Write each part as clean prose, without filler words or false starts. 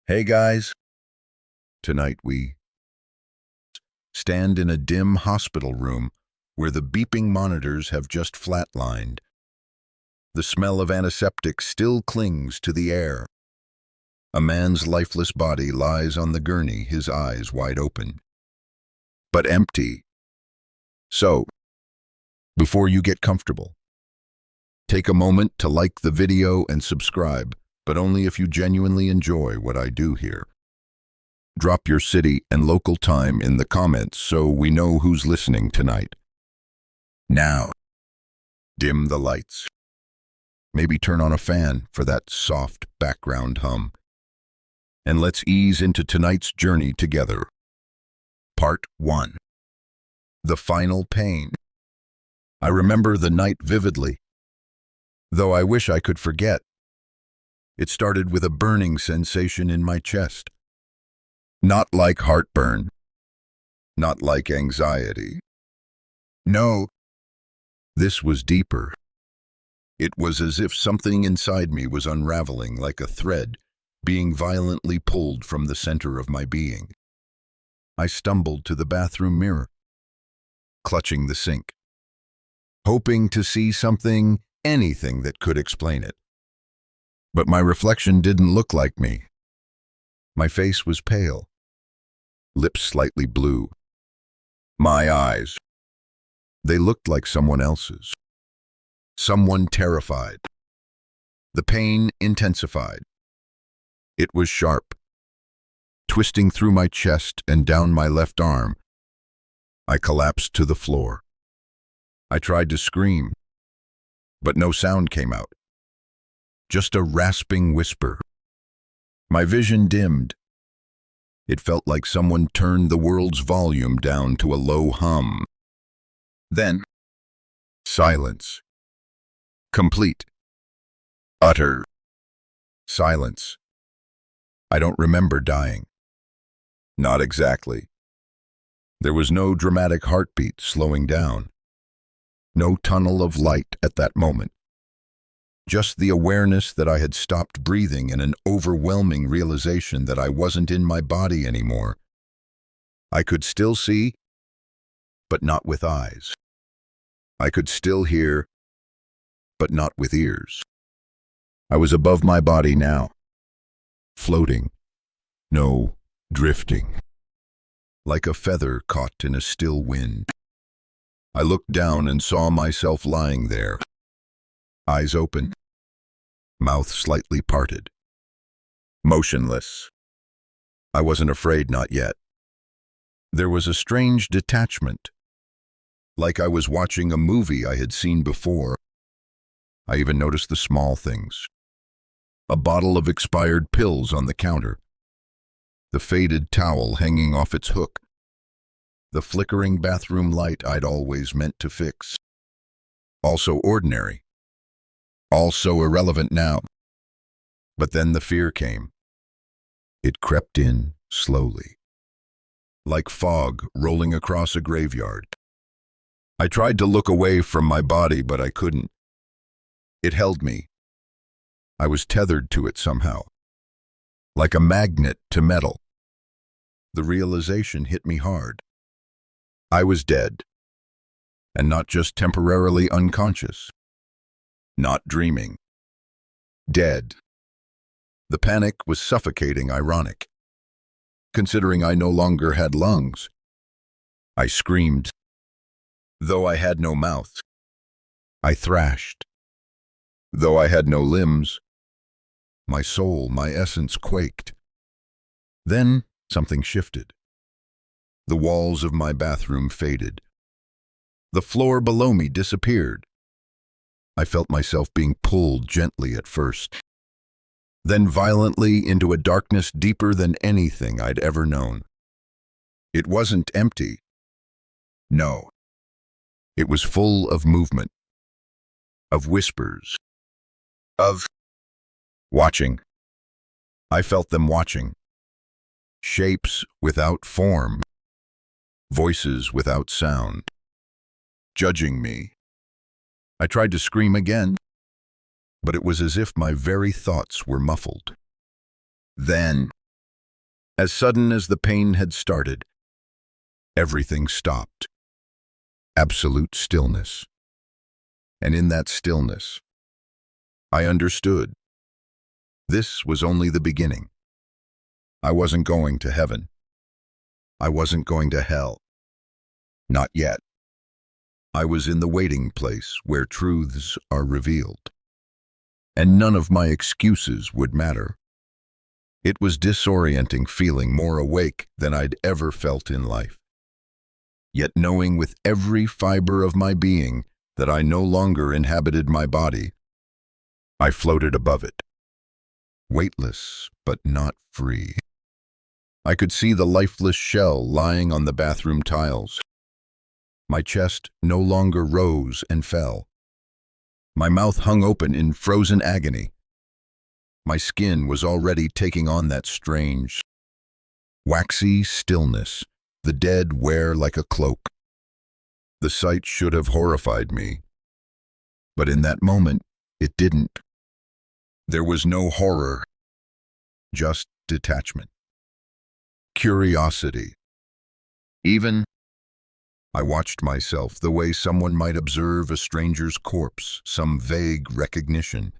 Hey guys, tonight we stand in a dim hospital room where the beeping monitors have just flatlined. The smell of antiseptic still clings to the air. A man's lifeless body lies on the gurney, his eyes wide open, but empty. So, before you get comfortable, take a moment to like the video and subscribe, but only if you genuinely enjoy what I do here. Drop your city and local time in the comments so we know who's listening tonight. Now, dim the lights. Maybe turn on a fan for that soft background hum. And let's ease into tonight's journey together. Part 1. The Final Pain. I remember the night vividly, though I wish I could forget. It started with a burning sensation in my chest. Not like heartburn. Not like anxiety. No, this was deeper. It was as if something inside me was unraveling like a thread, being violently pulled from the center of my being. I stumbled to the bathroom mirror, clutching the sink, hoping to see something, anything that could explain it. But my reflection didn't look like me. My face was pale, lips slightly blue. My eyes, they looked like someone else's. Someone terrified. The pain intensified. It was sharp, twisting through my chest and down my left arm. I collapsed to the floor. I tried to scream, but no sound came out. Just a rasping whisper. My vision dimmed. It felt like someone turned the world's volume down to a low hum. Then, silence. Complete. Utter silence. I don't remember dying. Not exactly. There was no dramatic heartbeat slowing down. No tunnel of light at that moment. Just the awareness that I had stopped breathing and an overwhelming realization that I wasn't in my body anymore. I could still see, but not with eyes. I could still hear, but not with ears. I was above my body now, floating, no, drifting, like a feather caught in a still wind. I looked down and saw myself lying there, eyes open, mouth slightly parted, motionless. I wasn't afraid, not yet. There was a strange detachment, like I was watching a movie I had seen before. I even noticed the small things. A bottle of expired pills on the counter, the faded towel hanging off its hook, the flickering bathroom light I'd always meant to fix. Also ordinary. Also irrelevant now. But then the fear came. It crept in slowly, like fog rolling across a graveyard. I tried to look away from my body, but I couldn't. It held me. I was tethered to it somehow, like a magnet to metal. The realization hit me hard. I was dead, and not just temporarily unconscious. Not dreaming. Dead. The panic was suffocating ironic. Considering I no longer had lungs, I screamed. Though I had no mouth, I thrashed. Though I had no limbs, my soul, my essence quaked. Then something shifted. The walls of my bathroom faded. The floor below me disappeared. I felt myself being pulled gently at first, then violently into a darkness deeper than anything I'd ever known. It wasn't empty. No. It was full of movement, of whispers, of watching. I felt them watching. Shapes without form, voices without sound, judging me. I tried to scream again, but it was as if my very thoughts were muffled. Then, As sudden as the pain had started, everything stopped. Absolute stillness. And in that stillness, I understood. This was only the beginning. I wasn't going to heaven. I wasn't going to hell. Not yet. I was in the waiting place where truths are revealed. And none of my excuses would matter. It was disorienting feeling more awake than I'd ever felt in life. Yet knowing with every fiber of my being that I no longer inhabited my body, I floated above it. Weightless, but not free. I could see the lifeless shell lying on the bathroom tiles. My chest no longer rose and fell. My mouth hung open in frozen agony. My skin was already taking on that strange, waxy stillness the dead wear like a cloak. The sight should have horrified me, but in that moment, it didn't. There was no horror, just detachment. Curiosity. Even, I watched myself the way someone might observe a stranger's corpse, some vague recognition,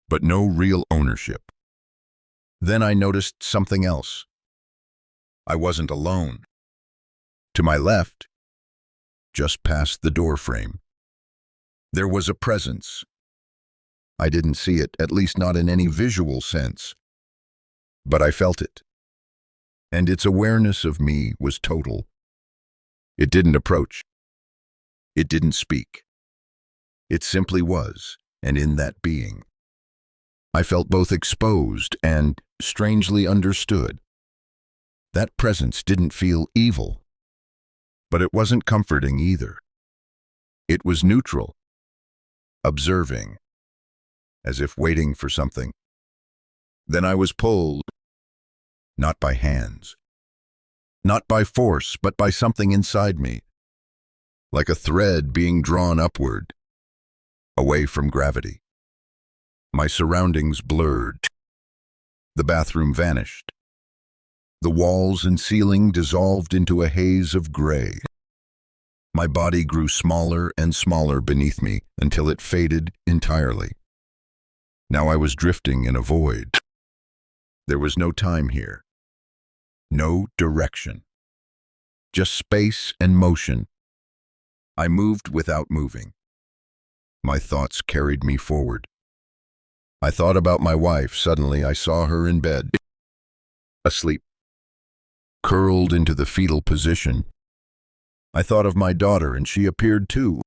but no real ownership. Then I noticed something else. I wasn't alone. To my left, just past the doorframe, there was a presence. I didn't see it, at least not in any visual sense, but I felt it. And its awareness of me was total. It didn't approach. It didn't speak. It simply was, and in that being, I felt both exposed and strangely understood. That presence didn't feel evil, but it wasn't comforting either. It was neutral, observing, as if waiting for something. Then I was pulled, not by hands, not by force, but by something inside me, like a thread being drawn upward, away from gravity. My surroundings blurred. The bathroom vanished. The walls and ceiling dissolved into a haze of gray. My body grew smaller and smaller beneath me until it faded entirely. Now I was drifting in a void. There was no time here. No direction. Just space and motion. I moved without moving. My thoughts carried me forward. I thought about my wife. Suddenly I saw her in bed, asleep, curled into the fetal position. I thought of my daughter, and she appeared too,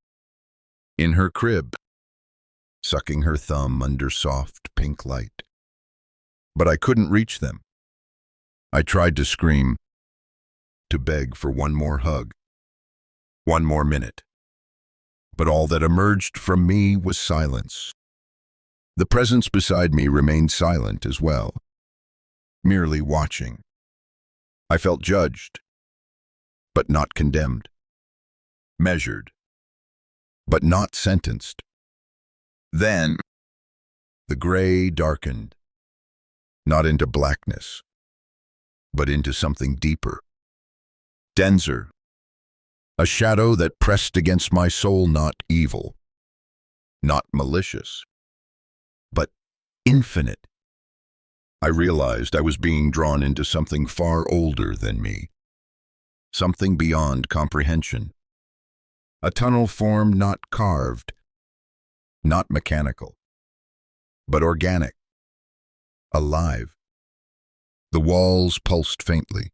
in her crib, sucking her thumb under soft pink light. But I couldn't reach them. I tried to scream, to beg for one more hug, one more minute. But all that emerged from me was silence. The presence beside me remained silent as well, merely watching. I felt judged, but not condemned. Measured, but not sentenced. Then, the gray darkened, not into blackness, but into something deeper, denser, a shadow that pressed against my soul, not evil, not malicious, but infinite. I realized I was being drawn into something far older than me, something beyond comprehension. A tunnel formed, not carved, not mechanical, but organic, alive. The walls pulsed faintly.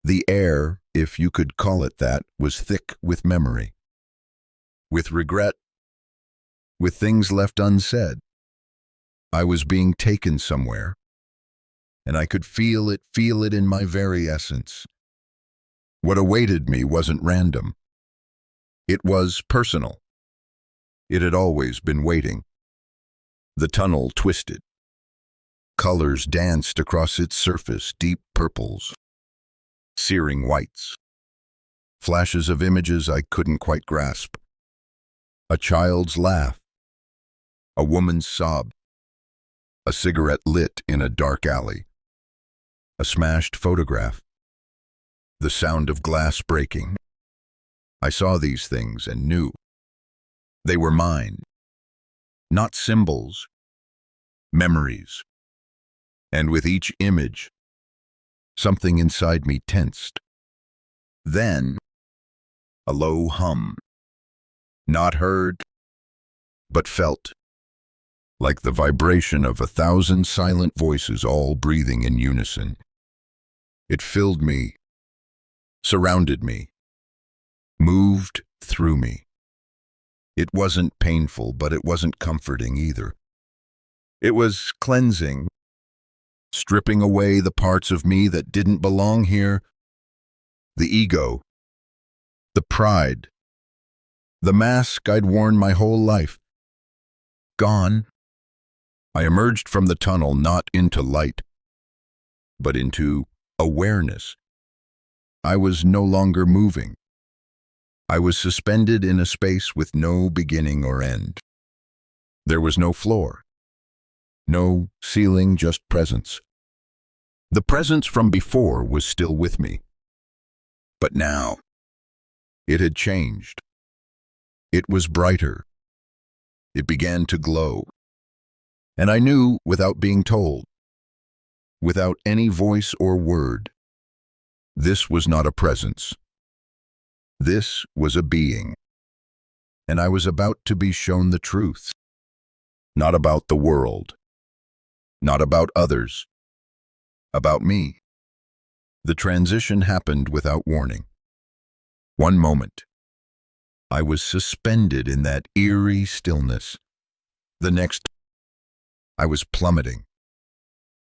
The air, if you could call it that, was thick with memory, with regret, with things left unsaid. I was being taken somewhere, and I could feel it in my very essence. What awaited me wasn't random. It was personal. It had always been waiting. The tunnel twisted. Colors danced across its surface, deep purples, searing whites, flashes of images I couldn't quite grasp. A child's laugh, a woman's sob, a cigarette lit in a dark alley, a smashed photograph, the sound of glass breaking. I saw these things and knew they were mine, not symbols, memories. And with each image, something inside me tensed. Then, a low hum, not heard, but felt, like the vibration of 1,000 silent voices all breathing in unison. It filled me, surrounded me, moved through me. It wasn't painful, but it wasn't comforting either. It was cleansing, stripping away the parts of me that didn't belong here, the ego, the pride, the mask I'd worn my whole life. Gone. I emerged from the tunnel not into light, but into awareness. I was no longer moving. I was suspended in a space with no beginning or end. There was no floor, no ceiling, just presence. The presence from before was still with me. But now, it had changed. It was brighter. It began to glow. And I knew without being told, without any voice or word, this was not a presence. This was a being. And I was about to be shown the truth. Not about the world. Not about others. About me. The transition happened without warning. One moment, I was suspended in that eerie stillness. The next, I was plummeting,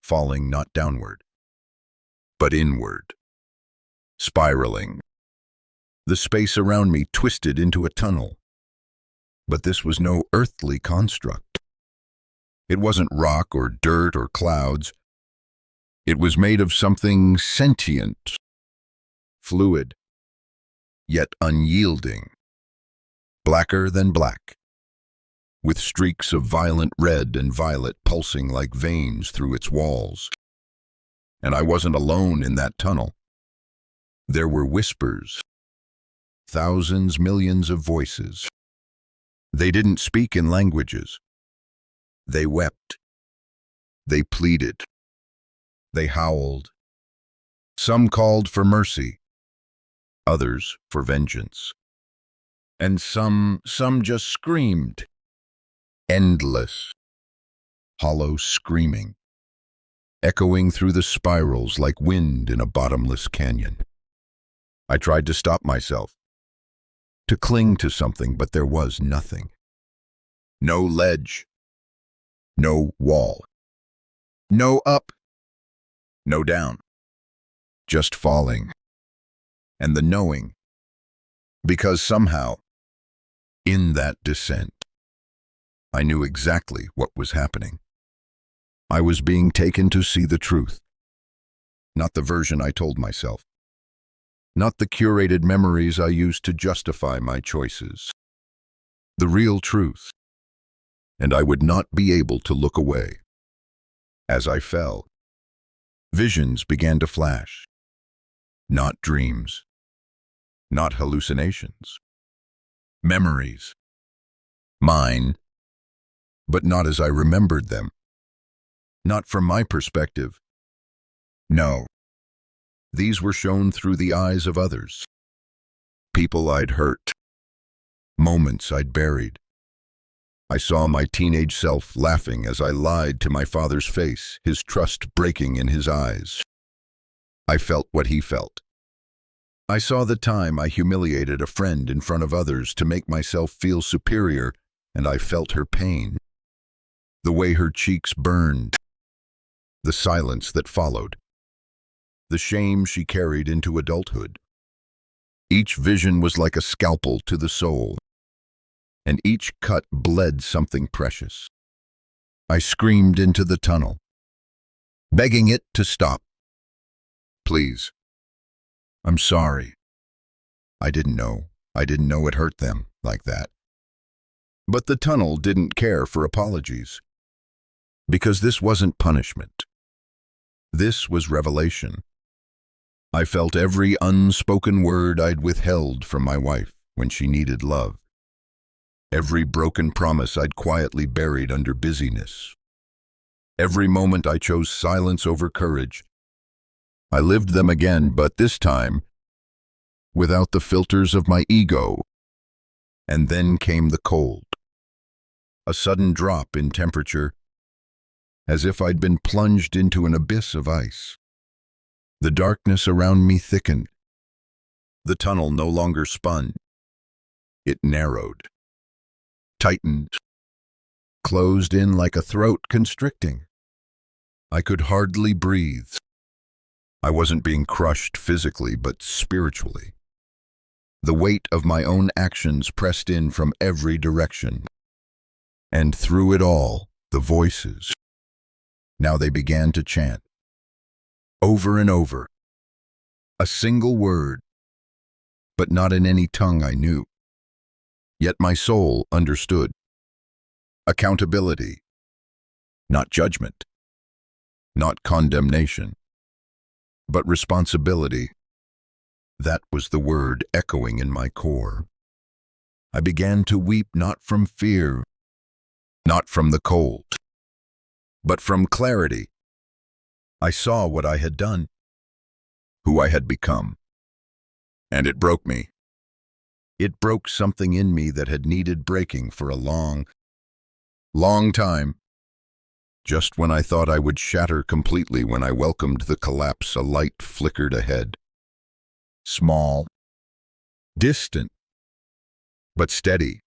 falling not downward, but inward, spiraling. The space around me twisted into a tunnel. But this was no earthly construct. It wasn't rock or dirt or clouds. It was made of something sentient, fluid, yet unyielding, blacker than black, with streaks of violent red and violet pulsing like veins through its walls. And I wasn't alone in that tunnel. There were whispers, thousands, millions of voices. They didn't speak in languages. They wept. They pleaded. They howled. Some called for mercy, others for vengeance. And some just screamed. Endless, hollow screaming, echoing through the spirals like wind in a bottomless canyon. I tried to stop myself, to cling to something, but there was nothing. No ledge, no wall, no up, no down, just falling. And the knowing, because somehow, in that descent, I knew exactly what was happening. I was being taken to see the truth, not the version I told myself, not the curated memories I used to justify my choices. The real truth, and I would not be able to look away. As I fell, visions began to flash, not dreams, not hallucinations, memories, mine, but not as I remembered them, not from my perspective. No, these were shown through the eyes of others, people I'd hurt, moments I'd buried. I saw my teenage self laughing as I lied to my father's face, his trust breaking in his eyes. I felt what he felt. I saw the time I humiliated a friend in front of others to make myself feel superior, and I felt her pain. The way her cheeks burned, the silence that followed, the shame she carried into adulthood. Each vision was like a scalpel to the soul, and each cut bled something precious. I screamed into the tunnel, begging it to stop. Please. I'm sorry. I didn't know it hurt them like that. But the tunnel didn't care for apologies. Because this wasn't punishment. This was revelation. I felt every unspoken word I'd withheld from my wife when she needed love. Every broken promise I'd quietly buried under busyness. Every moment I chose silence over courage. I lived them again, but this time, without the filters of my ego. And then came the cold. A sudden drop in temperature, as if I'd been plunged into an abyss of ice. The darkness around me thickened. The tunnel no longer spun. It narrowed, tightened, closed in like a throat constricting. I could hardly breathe. I wasn't being crushed physically, but spiritually. The weight of my own actions pressed in from every direction. And through it all, the voices. Now they began to chant. Over and over. A single word, but not in any tongue I knew. Yet my soul understood. Accountability, not judgment, not condemnation, but responsibility. That was the word echoing in my core. I began to weep not from fear, not from the cold, but from clarity. I saw what I had done, who I had become, and it broke me. It broke something in me that had needed breaking for a long time. Just when I thought I would shatter completely, when I welcomed the collapse, a light flickered ahead. Small, distant, but steady.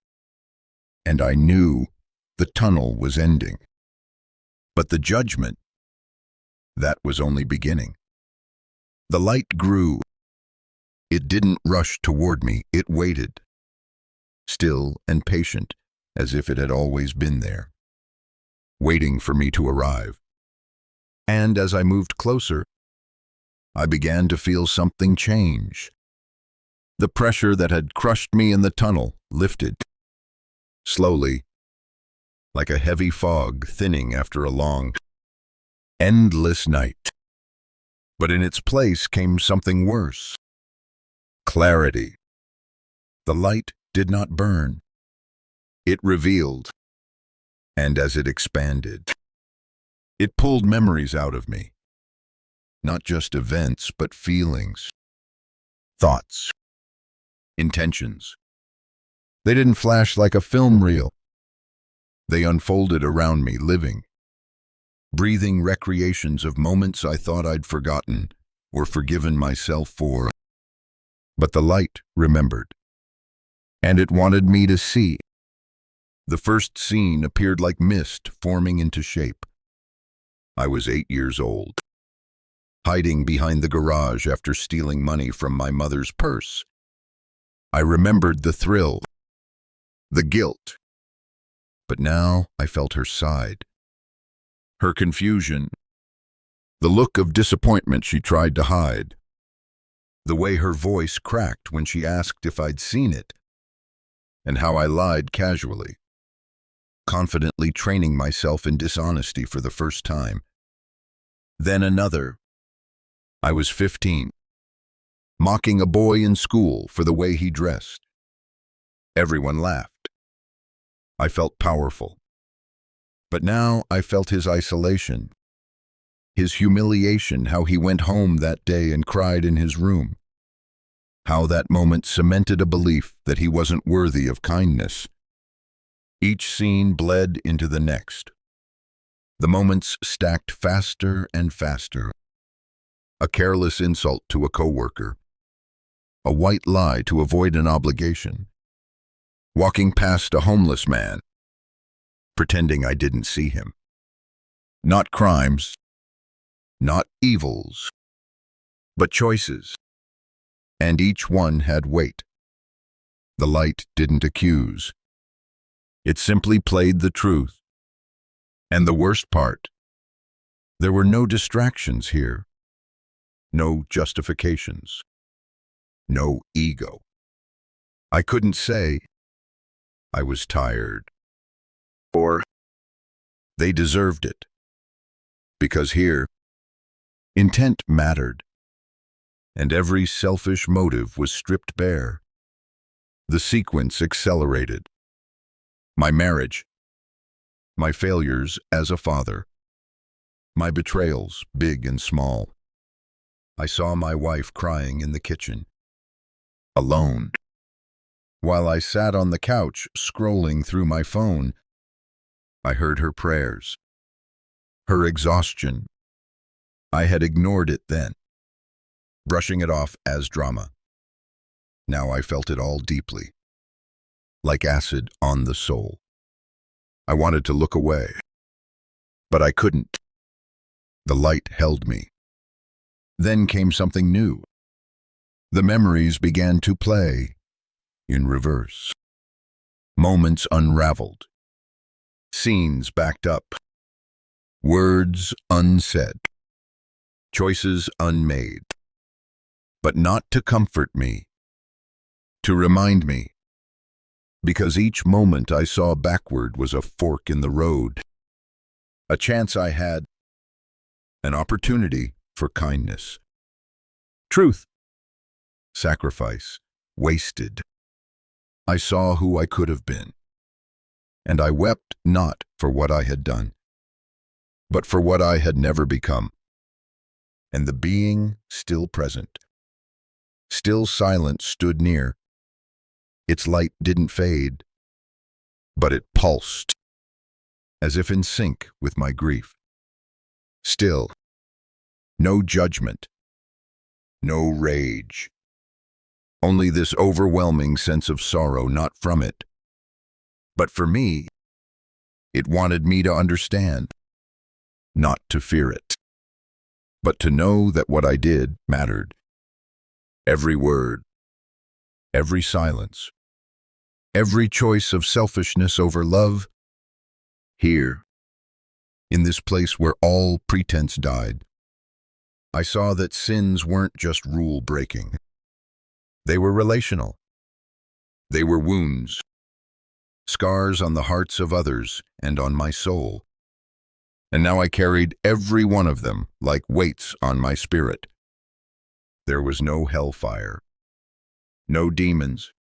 And I knew the tunnel was ending. But the judgment, that was only beginning. The light grew. It didn't rush toward me, it waited. Still and patient, as if it had always been there, waiting for me to arrive. And as I moved closer, I began to feel something change. The pressure that had crushed me in the tunnel lifted, slowly, like a heavy fog thinning after a long, endless night. But in its place came something worse. Clarity. The light did not burn. It revealed, and as it expanded, it pulled memories out of me. Not just events, but feelings, thoughts, intentions. They didn't flash like a film reel. They unfolded around me, living, breathing recreations of moments I thought I'd forgotten or forgiven myself for. But the light remembered, and it wanted me to see. The first scene appeared like mist forming into shape. I was 8 years old, hiding behind the garage after stealing money from my mother's purse. I remembered the thrill, the guilt, but now I felt her side, her confusion, the look of disappointment she tried to hide, the way her voice cracked when she asked if I'd seen it, and how I lied casually, confidently training myself in dishonesty for the first time. Then another. I was 15, mocking a boy in school for the way he dressed. Everyone laughed. I felt powerful. But now I felt his isolation, his humiliation, how he went home that day and cried in his room, how that moment cemented a belief that he wasn't worthy of kindness. Each scene bled into the next. The moments stacked faster and faster. A careless insult to a coworker, a white lie to avoid an obligation, walking past a homeless man, pretending I didn't see him. Not crimes, not evils, but choices. And each one had weight. The light didn't accuse. It simply played the truth. And the worst part, there were no distractions here. No justifications. No ego. I couldn't say I was tired, or they deserved it. Because here, Intent mattered, and every selfish motive was stripped bare. The sequence accelerated. My marriage, my failures as a father, my betrayals, big and small. I saw my wife crying in the kitchen, alone. While I sat on the couch scrolling through my phone, I heard her prayers, her exhaustion. I had ignored it then, brushing it off as drama. Now I felt it all deeply, like acid on the soul. I wanted to look away, but I couldn't. The light held me. Then came something new. The memories began to play in reverse. Moments unraveled. Scenes backed up. Words unsaid. Choices unmade. But not to comfort me, to remind me, because each moment I saw backward was a fork in the road, a chance I had, an opportunity for kindness. Truth, sacrifice, wasted. I saw who I could have been, and I wept not for what I had done, but for what I had never become. And the being still present, still silent, stood near. Its light didn't fade, but it pulsed, as if in sync with my grief. Still, no judgment, no rage, only this overwhelming sense of sorrow, not from it, but for me. It wanted me to understand, not to fear it, but to know that what I did mattered. Every word, every silence, every choice of selfishness over love. Here, in this place where all pretense died, I saw that sins weren't just rule-breaking. They were relational. They were wounds, scars on the hearts of others and on my soul. And now I carried every one of them like weights on my spirit. There was no hellfire, no demons,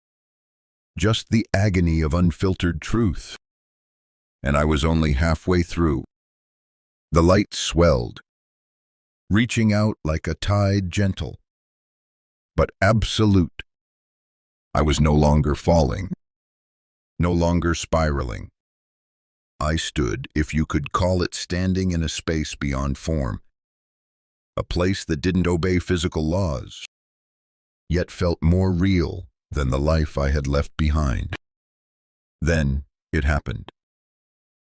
just the agony of unfiltered truth. And I was only halfway through. The light swelled, reaching out like a tide, gentle, but absolute. I was no longer falling, no longer spiraling. I stood, if you could call it standing, in a space beyond form, a place that didn't obey physical laws, yet felt more real than the life I had left behind. Then it happened.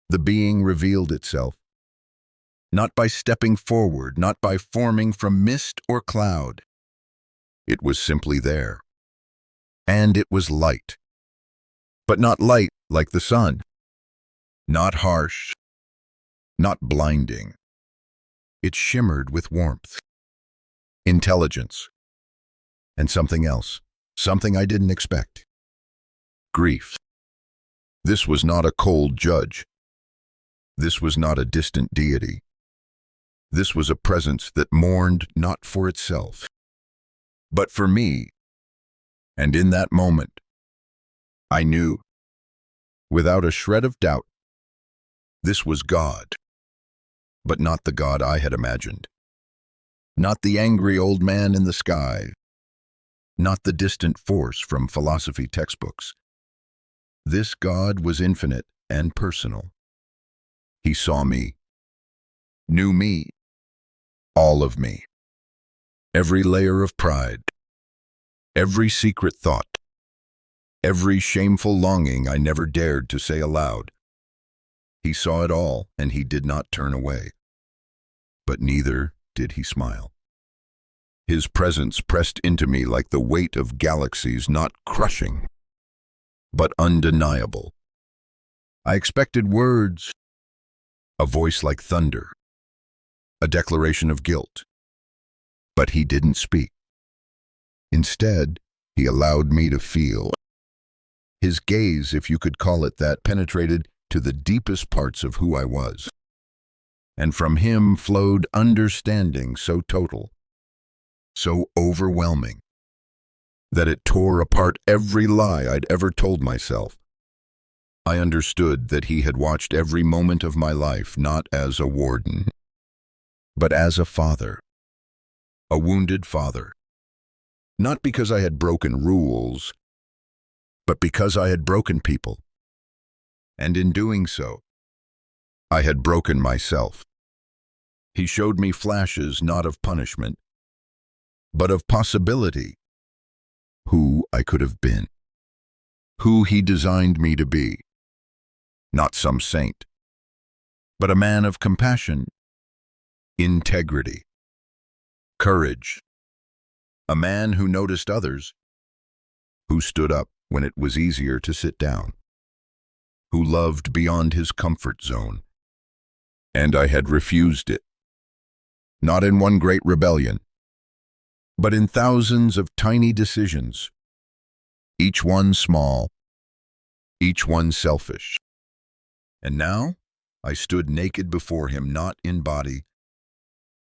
The being revealed itself, not by stepping forward, not by forming from mist or cloud. It was simply there. And it was light. But not light like the sun. Not harsh. Not blinding. It shimmered with warmth, intelligence, and something else, something I didn't expect. Grief. This was not a cold judge. This was not a distant deity. This was a presence that mourned not for itself, but for me. And in that moment, I knew, without a shred of doubt, this was God, but not the God I had imagined. Not the angry old man in the sky, not the distant force from philosophy textbooks. This God was infinite and personal. He saw me, knew me, all of me, every layer of pride, every secret thought, every shameful longing I never dared to say aloud. He saw it all, and he did not turn away. But neither did he smile. His presence pressed into me like the weight of galaxies, not crushing, but undeniable. I expected words, a voice like thunder, a declaration of guilt. But he didn't speak. Instead, he allowed me to feel. His gaze, if you could call it that, penetrated to the deepest parts of who I was. and from him flowed understanding so total, so overwhelming, that it tore apart every lie I'd ever told myself. I understood that he had watched every moment of my life not as a warden, but as a father, a wounded father. Not because I had broken rules, but because I had broken people. And in doing so, I had broken myself. He showed me flashes not of punishment, but of possibility, who I could have been, who he designed me to be. Not some saint, but a man of compassion, integrity, courage, a man who noticed others, who stood up when it was easier to sit down, who loved beyond his comfort zone. And I had refused it, not in one great rebellion, but in thousands of tiny decisions, each one small, each one selfish. And now I stood naked before him, not in body,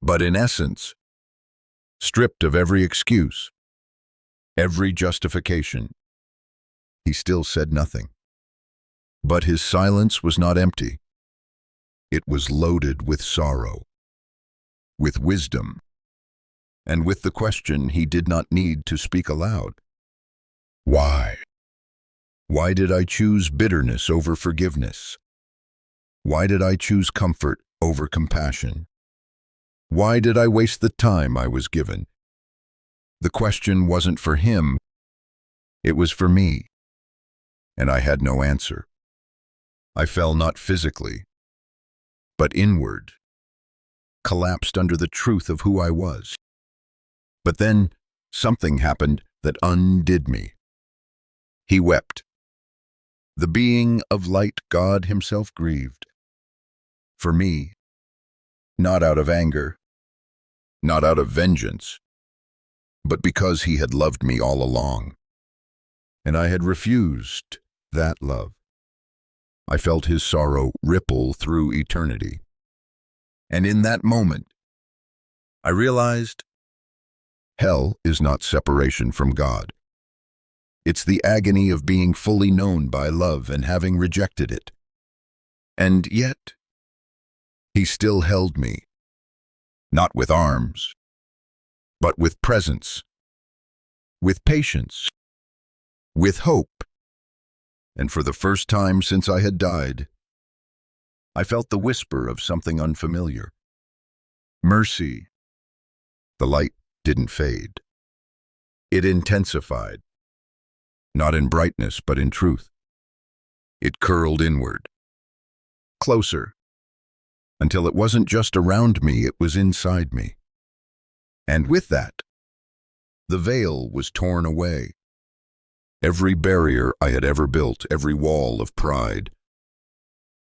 but in essence, stripped of every excuse, every justification. He still said nothing. But his silence was not empty. It was loaded with sorrow, with wisdom, and with the question he did not need to speak aloud. Why? Why did I choose bitterness over forgiveness? Why did I choose comfort over compassion? Why did I waste the time I was given? The question wasn't for him, it was for me, and I had no answer. I fell not physically, but inward, collapsed under the truth of who I was. But then something happened that undid me. He wept. The being of light, God himself, grieved. For me, not out of anger, not out of vengeance, but because he had loved me all along, and I had refused that love. I felt his sorrow ripple through eternity. And in that moment, I realized hell is not separation from God. It's the agony of being fully known by love and having rejected it. And yet, he still held me, not with arms, but with presence, with patience, with hope. And for the first time since I had died, I felt the whisper of something unfamiliar. Mercy. The light didn't fade. It intensified, not in brightness but in truth. It curled inward, closer, until it wasn't just around me, it was inside me. And with that, the veil was torn away. Every barrier I had ever built, every wall of pride,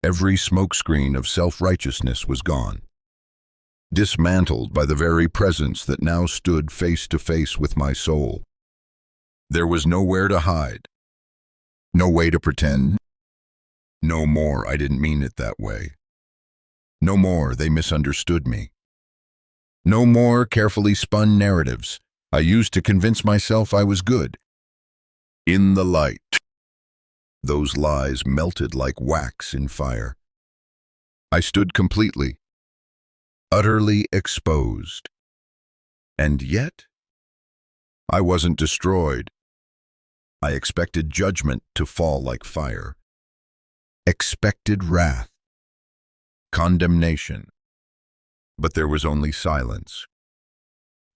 every smokescreen of self-righteousness was gone, dismantled by the very presence that now stood face to face with my soul. There was nowhere to hide, no way to pretend. No more, I didn't mean it that way. No more, they misunderstood me. No more carefully spun narratives I used to convince myself I was good. In the light, those lies melted like wax in fire. I stood completely, utterly exposed. And yet, I wasn't destroyed. I expected judgment to fall like fire, expected wrath, condemnation. But there was only silence,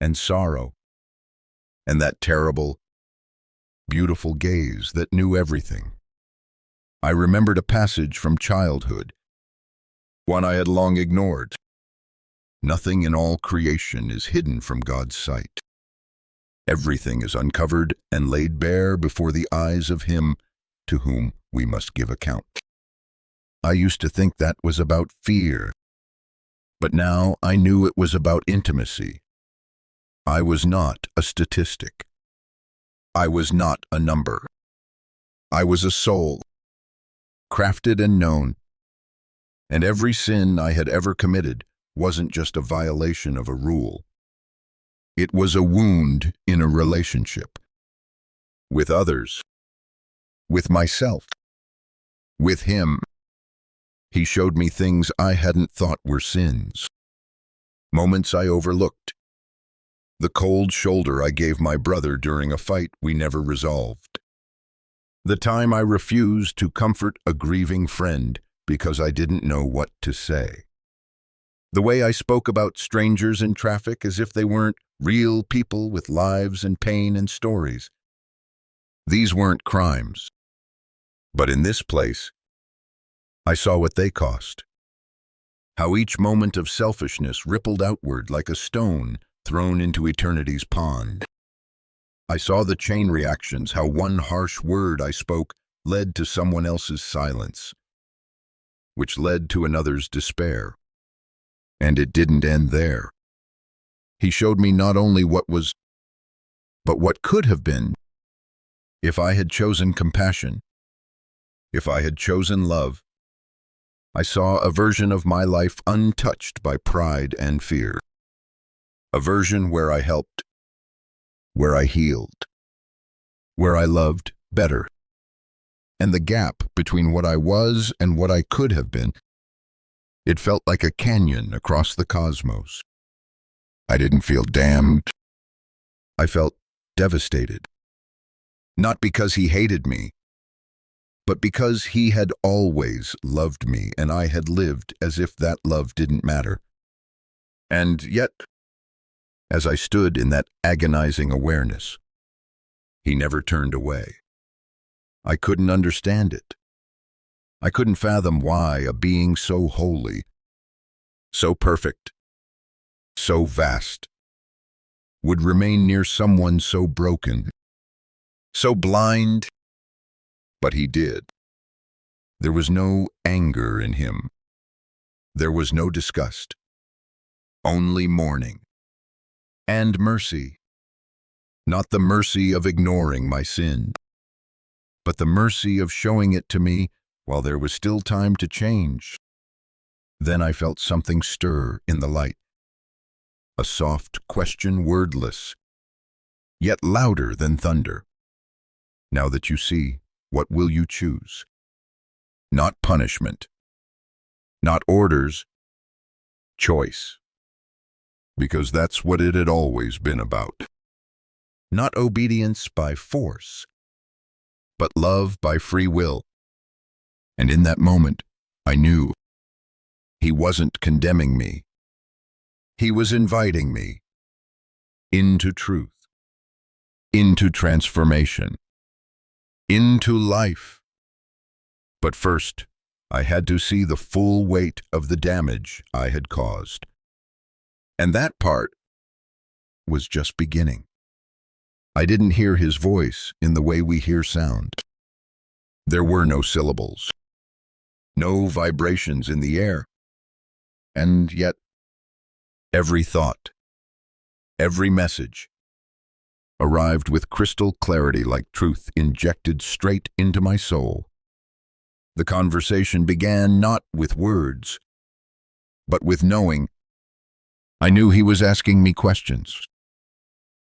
and sorrow, and that terrible, beautiful gaze that knew everything. I remembered a passage from childhood, one I had long ignored. Nothing in all creation is hidden from God's sight. Everything is uncovered and laid bare before the eyes of Him to whom we must give account. I used to think that was about fear, but now I knew it was about intimacy. I was not a statistic. I was not a number. I was a soul, crafted and known, And every sin I had ever committed wasn't just a violation of a rule. It was a wound in a relationship. With others. With myself. With him. He showed me things I hadn't thought were sins. Moments I overlooked. The cold shoulder I gave my brother during a fight we never resolved. The time I refused to comfort a grieving friend because I didn't know what to say. The way I spoke about strangers in traffic as if they weren't real people with lives and pain and stories. These weren't crimes. But in this place, I saw what they cost. How each moment of selfishness rippled outward like a stone thrown into eternity's pond. I saw the chain reactions, how one harsh word I spoke led to someone else's silence, which led to another's despair. And it didn't end there. He showed me not only what was, but what could have been, if I had chosen compassion, if I had chosen love. I saw a version of my life untouched by pride and fear. A version where I helped, where I healed, where I loved better. And the gap between what I was and what I could have been, it felt like a canyon across the cosmos. I didn't feel damned. I felt devastated. Not because he hated me, but because he had always loved me and I had lived as if that love didn't matter. And yet, as I stood in that agonizing awareness, he never turned away. I couldn't understand it. I couldn't fathom why a being so holy, so perfect, so vast, would remain near someone so broken, so blind. But he did. There was no anger in him. There was no disgust. Only mourning. And mercy. Not the mercy of ignoring my sin, but the mercy of showing it to me while there was still time to change. Then I felt something stir in the light. A soft question, wordless, yet louder than thunder. Now that you see, what will you choose? Not punishment. Not orders. Choice. Because that's what it had always been about. Not obedience by force, but love by free will. And in that moment, I knew he wasn't condemning me. He was inviting me into truth, into transformation, into life. But first, I had to see the full weight of the damage I had caused. And that part was just beginning. I didn't hear his voice in the way we hear sound. There were no syllables, no vibrations in the air. And yet, every thought, every message, arrived with crystal clarity like truth injected straight into my soul. The conversation began not with words, but with knowing. I knew he was asking me questions,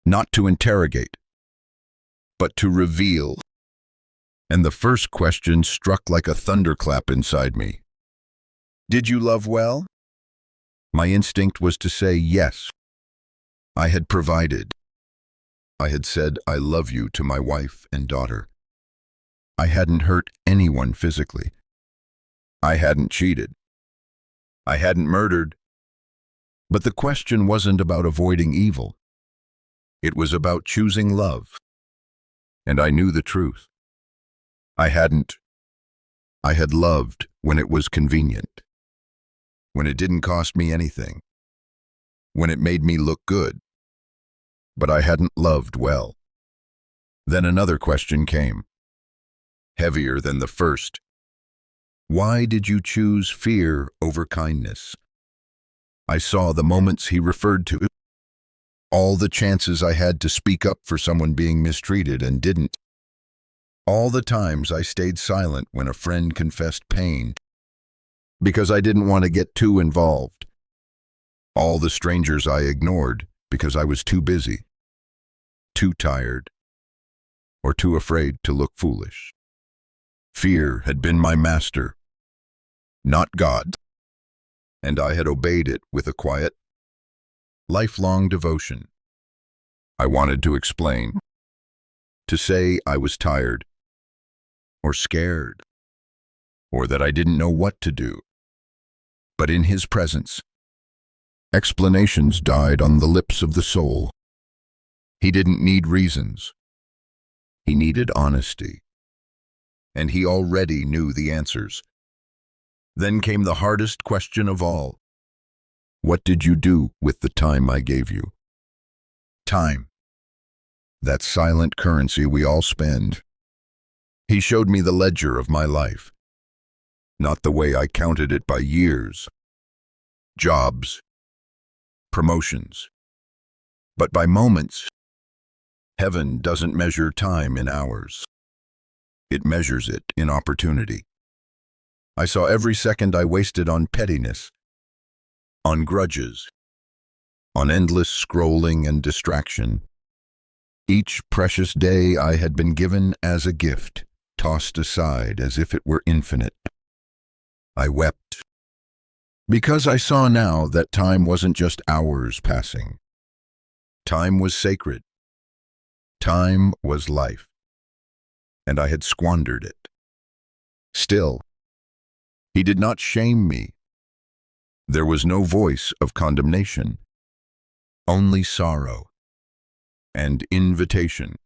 not to interrogate, but to reveal. And the first question struck like a thunderclap inside me. Did you love well? My instinct was to say yes. I had provided. I had said I love you to my wife and daughter. I hadn't hurt anyone physically. I hadn't cheated. I hadn't murdered. But the question wasn't about avoiding evil. It was about choosing love. And I knew the truth. I hadn't. I had loved when it was convenient. When it didn't cost me anything. When it made me look good. But I hadn't loved well. Then another question came, heavier than the first. Why did you choose fear over kindness? I saw the moments he referred to, all the chances I had to speak up for someone being mistreated and didn't. All the times I stayed silent when a friend confessed pain. because I didn't want to get too involved. All the strangers I ignored because I was too busy, too tired, or too afraid to look foolish. Fear had been my master, not God, and I had obeyed it with a quiet, lifelong devotion. I wanted to explain, to say I was tired, or scared, or that I didn't know what to do. But in his presence, explanations died on the lips of the soul. He didn't need reasons. He needed honesty. And he already knew the answers. Then came the hardest question of all. What did you do with the time I gave you? Time. That silent currency we all spend. He showed me the ledger of my life. Not the way I counted it by years, jobs, promotions, but by moments. Heaven doesn't measure time in hours. It measures it in opportunity. I saw every second I wasted on pettiness, on grudges, on endless scrolling and distraction. Each precious day I had been given as a gift, tossed aside as if it were infinite. I wept, because I saw now that time wasn't just hours passing. Time was sacred. Time was life. And I had squandered it. Still, he did not shame me. There was no voice of condemnation, only sorrow and invitation.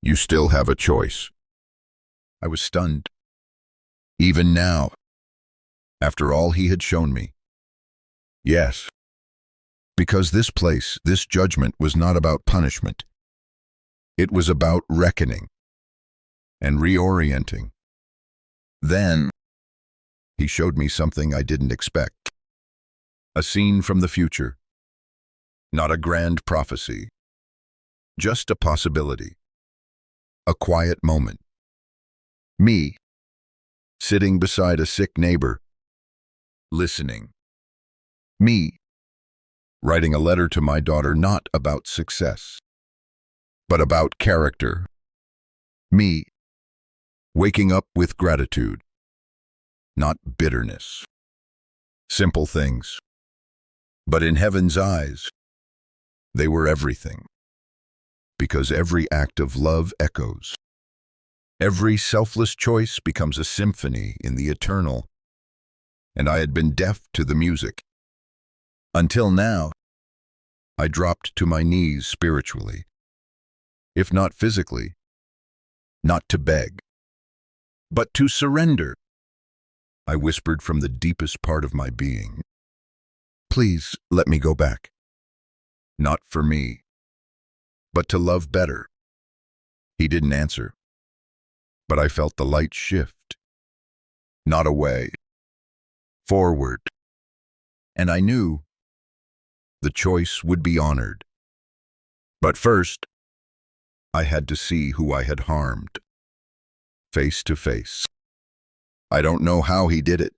You still have a choice. I was stunned. Even now, after all he had shown me. Yes, because this place, this judgment was not about punishment. It was about reckoning and reorienting. Then, he showed me something I didn't expect. A scene from the future. Not a grand prophecy. Just a possibility. A quiet moment. Me, sitting beside a sick neighbor, listening. Me, writing a letter to my daughter not about success, but about character. Me, waking up with gratitude, not bitterness. Simple things. But in heaven's eyes, they were everything. Because every act of love echoes. Every selfless choice becomes a symphony in the eternal. And I had been deaf to the music. Until now, I dropped to my knees spiritually. If not physically, not to beg, but to surrender. I whispered from the deepest part of my being, please let me go back. Not for me, but to love better. He didn't answer, but I felt the light shift. Not away, forward. And I knew the choice would be honored. But first, I had to see who I had harmed, face to face. I don't know how he did it,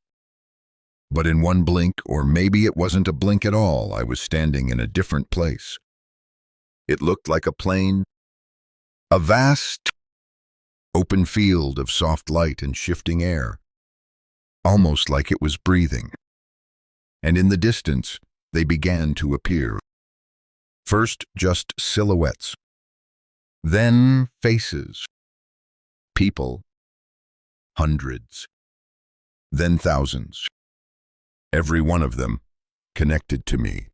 but in one blink, or maybe it wasn't a blink at all, I was standing in a different place. It looked like a plain, a vast, open field of soft light and shifting air, almost like it was breathing. And in the distance, they began to appear. First, just silhouettes. Then faces. People. Hundreds. Then thousands. Every one of them connected to me.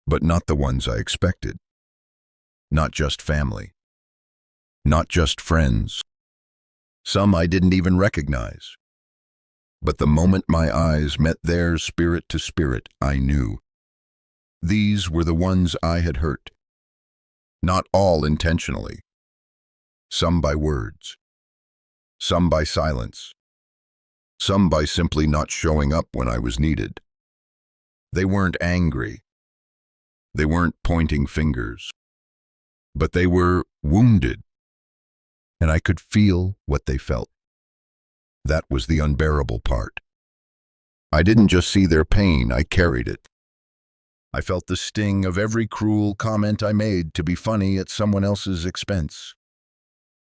But not the ones I expected. Not just family. Not just friends. Some I didn't even recognize. But the moment my eyes met theirs spirit to spirit, I knew. These were the ones I had hurt. Not all intentionally. Some by words. Some by silence. Some by simply not showing up when I was needed. They weren't angry. They weren't pointing fingers. But they were wounded. And I could feel what they felt. That was the unbearable part. I didn't just see their pain, I carried it. I felt the sting of every cruel comment I made to be funny at someone else's expense.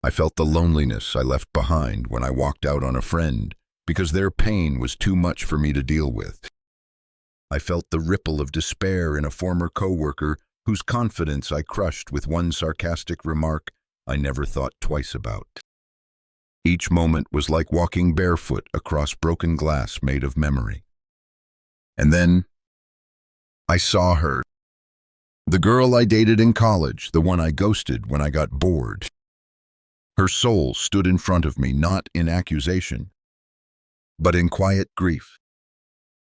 I felt the loneliness I left behind when I walked out on a friend because their pain was too much for me to deal with. I felt the ripple of despair in a former coworker whose confidence I crushed with one sarcastic remark I never thought twice about. Each moment was like walking barefoot across broken glass made of memory. And then I saw her. The girl I dated in college, the one I ghosted when I got bored. Her soul stood in front of me, not in accusation, but in quiet grief.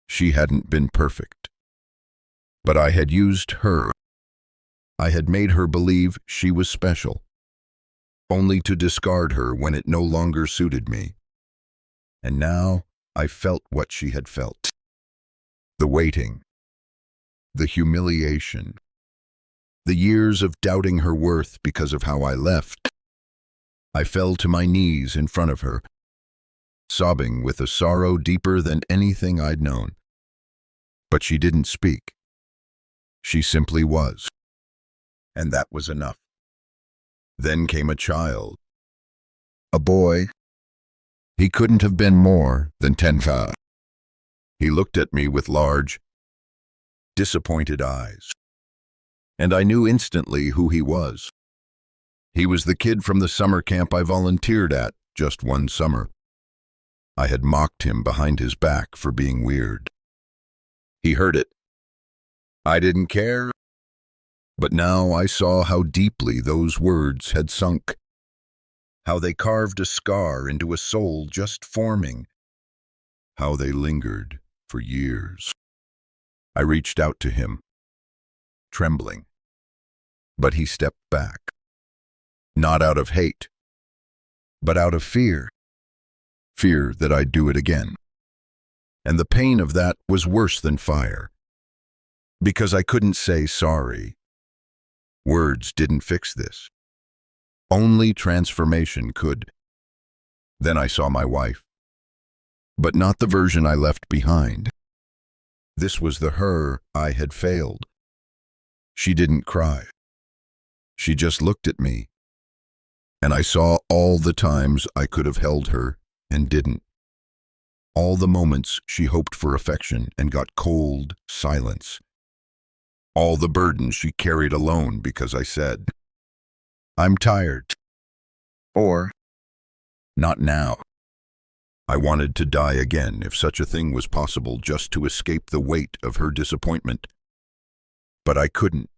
She hadn't been perfect, but I had used her. I had made her believe she was special, only to discard her when it no longer suited me. And now I felt what she had felt. The waiting, the humiliation, the years of doubting her worth because of how I left. I fell to my knees in front of her, sobbing with a sorrow deeper than anything I'd known. But she didn't speak. She simply was. And that was enough. Then came a child. A boy. He couldn't have been more than 10. He looked at me with large, disappointed eyes. And I knew instantly who he was. He was the kid from the summer camp I volunteered at just one summer. I had mocked him behind his back for being weird. He heard it. I didn't care. But now I saw how deeply those words had sunk, how they carved a scar into a soul just forming, how they lingered for years. I reached out to him, trembling, but he stepped back. Not out of hate, but out of fear. Fear that I'd do it again. And the pain of that was worse than fire. Because I couldn't say sorry. Words didn't fix this. Only transformation could. Then I saw my wife. But not the version I left behind. This was the her I had failed. She didn't cry. She just looked at me. And I saw all the times I could have held her and didn't. All the moments she hoped for affection and got cold silence. All the burdens she carried alone because I said, "I'm tired." Or, "Not now." I wanted to die again if such a thing was possible, just to escape the weight of her disappointment. But I couldn't.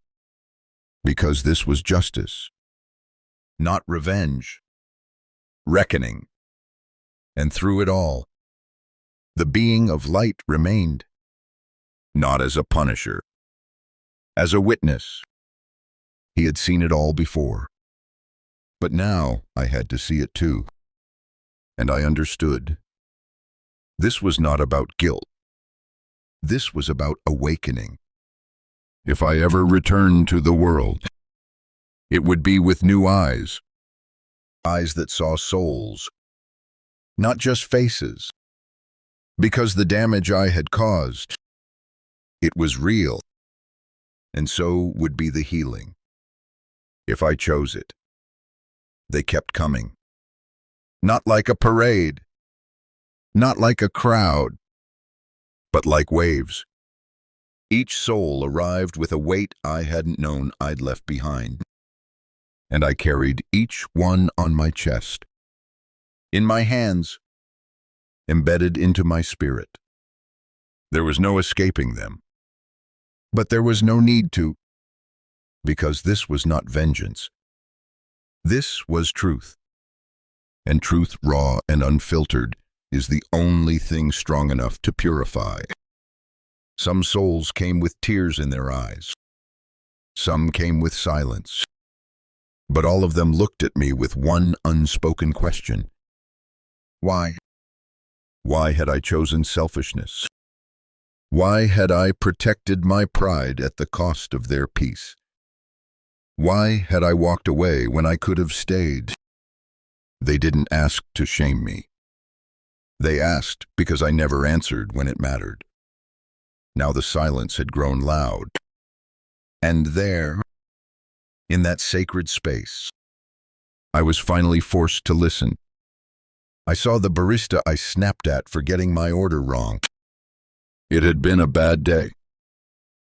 Because this was justice. Not revenge, reckoning. And through it all, the being of light remained, not as a punisher, as a witness. He had seen it all before, but now I had to see it too. And I understood. This was not about guilt. This was about awakening. If I ever returned to the world, it would be with new eyes. Eyes that saw souls, not just faces. Because the damage I had caused, it was real. And so would be the healing. If I chose it. They kept coming. Not like a parade. Not like a crowd. But like waves. Each soul arrived with a weight I hadn't known I'd left behind. And I carried each one on my chest, in my hands, embedded into my spirit. There was no escaping them. But there was no need to, because this was not vengeance. This was truth. And truth, raw and unfiltered, is the only thing strong enough to purify. Some souls came with tears in their eyes. Some came with silence. But all of them looked at me with one unspoken question. Why? Why had I chosen selfishness? Why had I protected my pride at the cost of their peace? Why had I walked away when I could have stayed? They didn't ask to shame me. They asked because I never answered when it mattered. Now the silence had grown loud. And there, in that sacred space, I was finally forced to listen. I saw the barista I snapped at for getting my order wrong. It had been a bad day.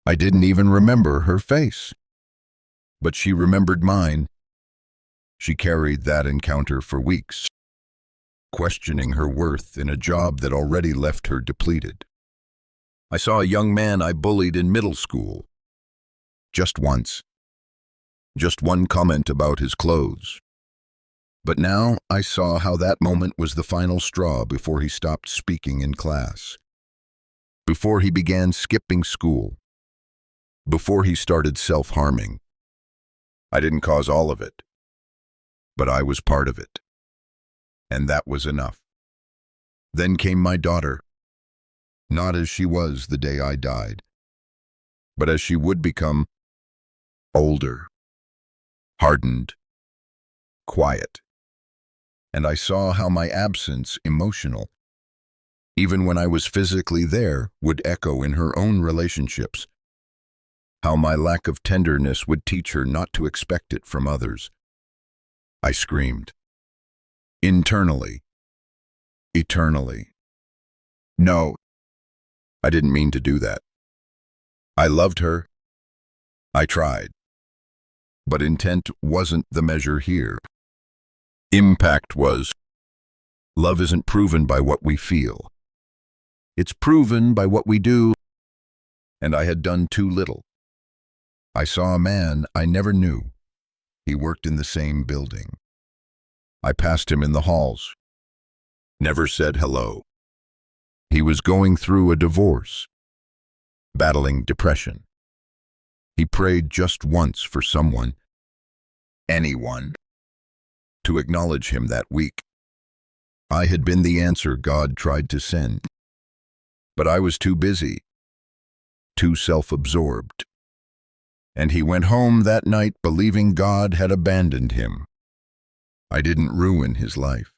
I didn't even remember her face. But she remembered mine. She carried that encounter for weeks, questioning her worth in a job that already left her depleted. I saw a young man I bullied in middle school. Just once. Just one comment about his clothes. But now I saw how that moment was the final straw before he stopped speaking in class. Before he began skipping school. Before he started self-harming. I didn't cause all of it, but I was part of it. And that was enough. Then came my daughter. Not as she was the day I died, but as she would become older, hardened, quiet. And I saw how my absence, emotional, even when I was physically there, would echo in her own relationships. How my lack of tenderness would teach her not to expect it from others. I screamed. Internally. Eternally. No, I didn't mean to do that. I loved her. I tried. But intent wasn't the measure here. Impact was. Love isn't proven by what we feel. It's proven by what we do. And I had done too little. I saw a man I never knew. He worked in the same building. I passed him in the halls. Never said hello. He was going through a divorce, battling depression. He prayed just once for someone, anyone, to acknowledge him that week. I had been the answer God tried to send. But I was too busy, too self-absorbed. And he went home that night believing God had abandoned him. I didn't ruin his life,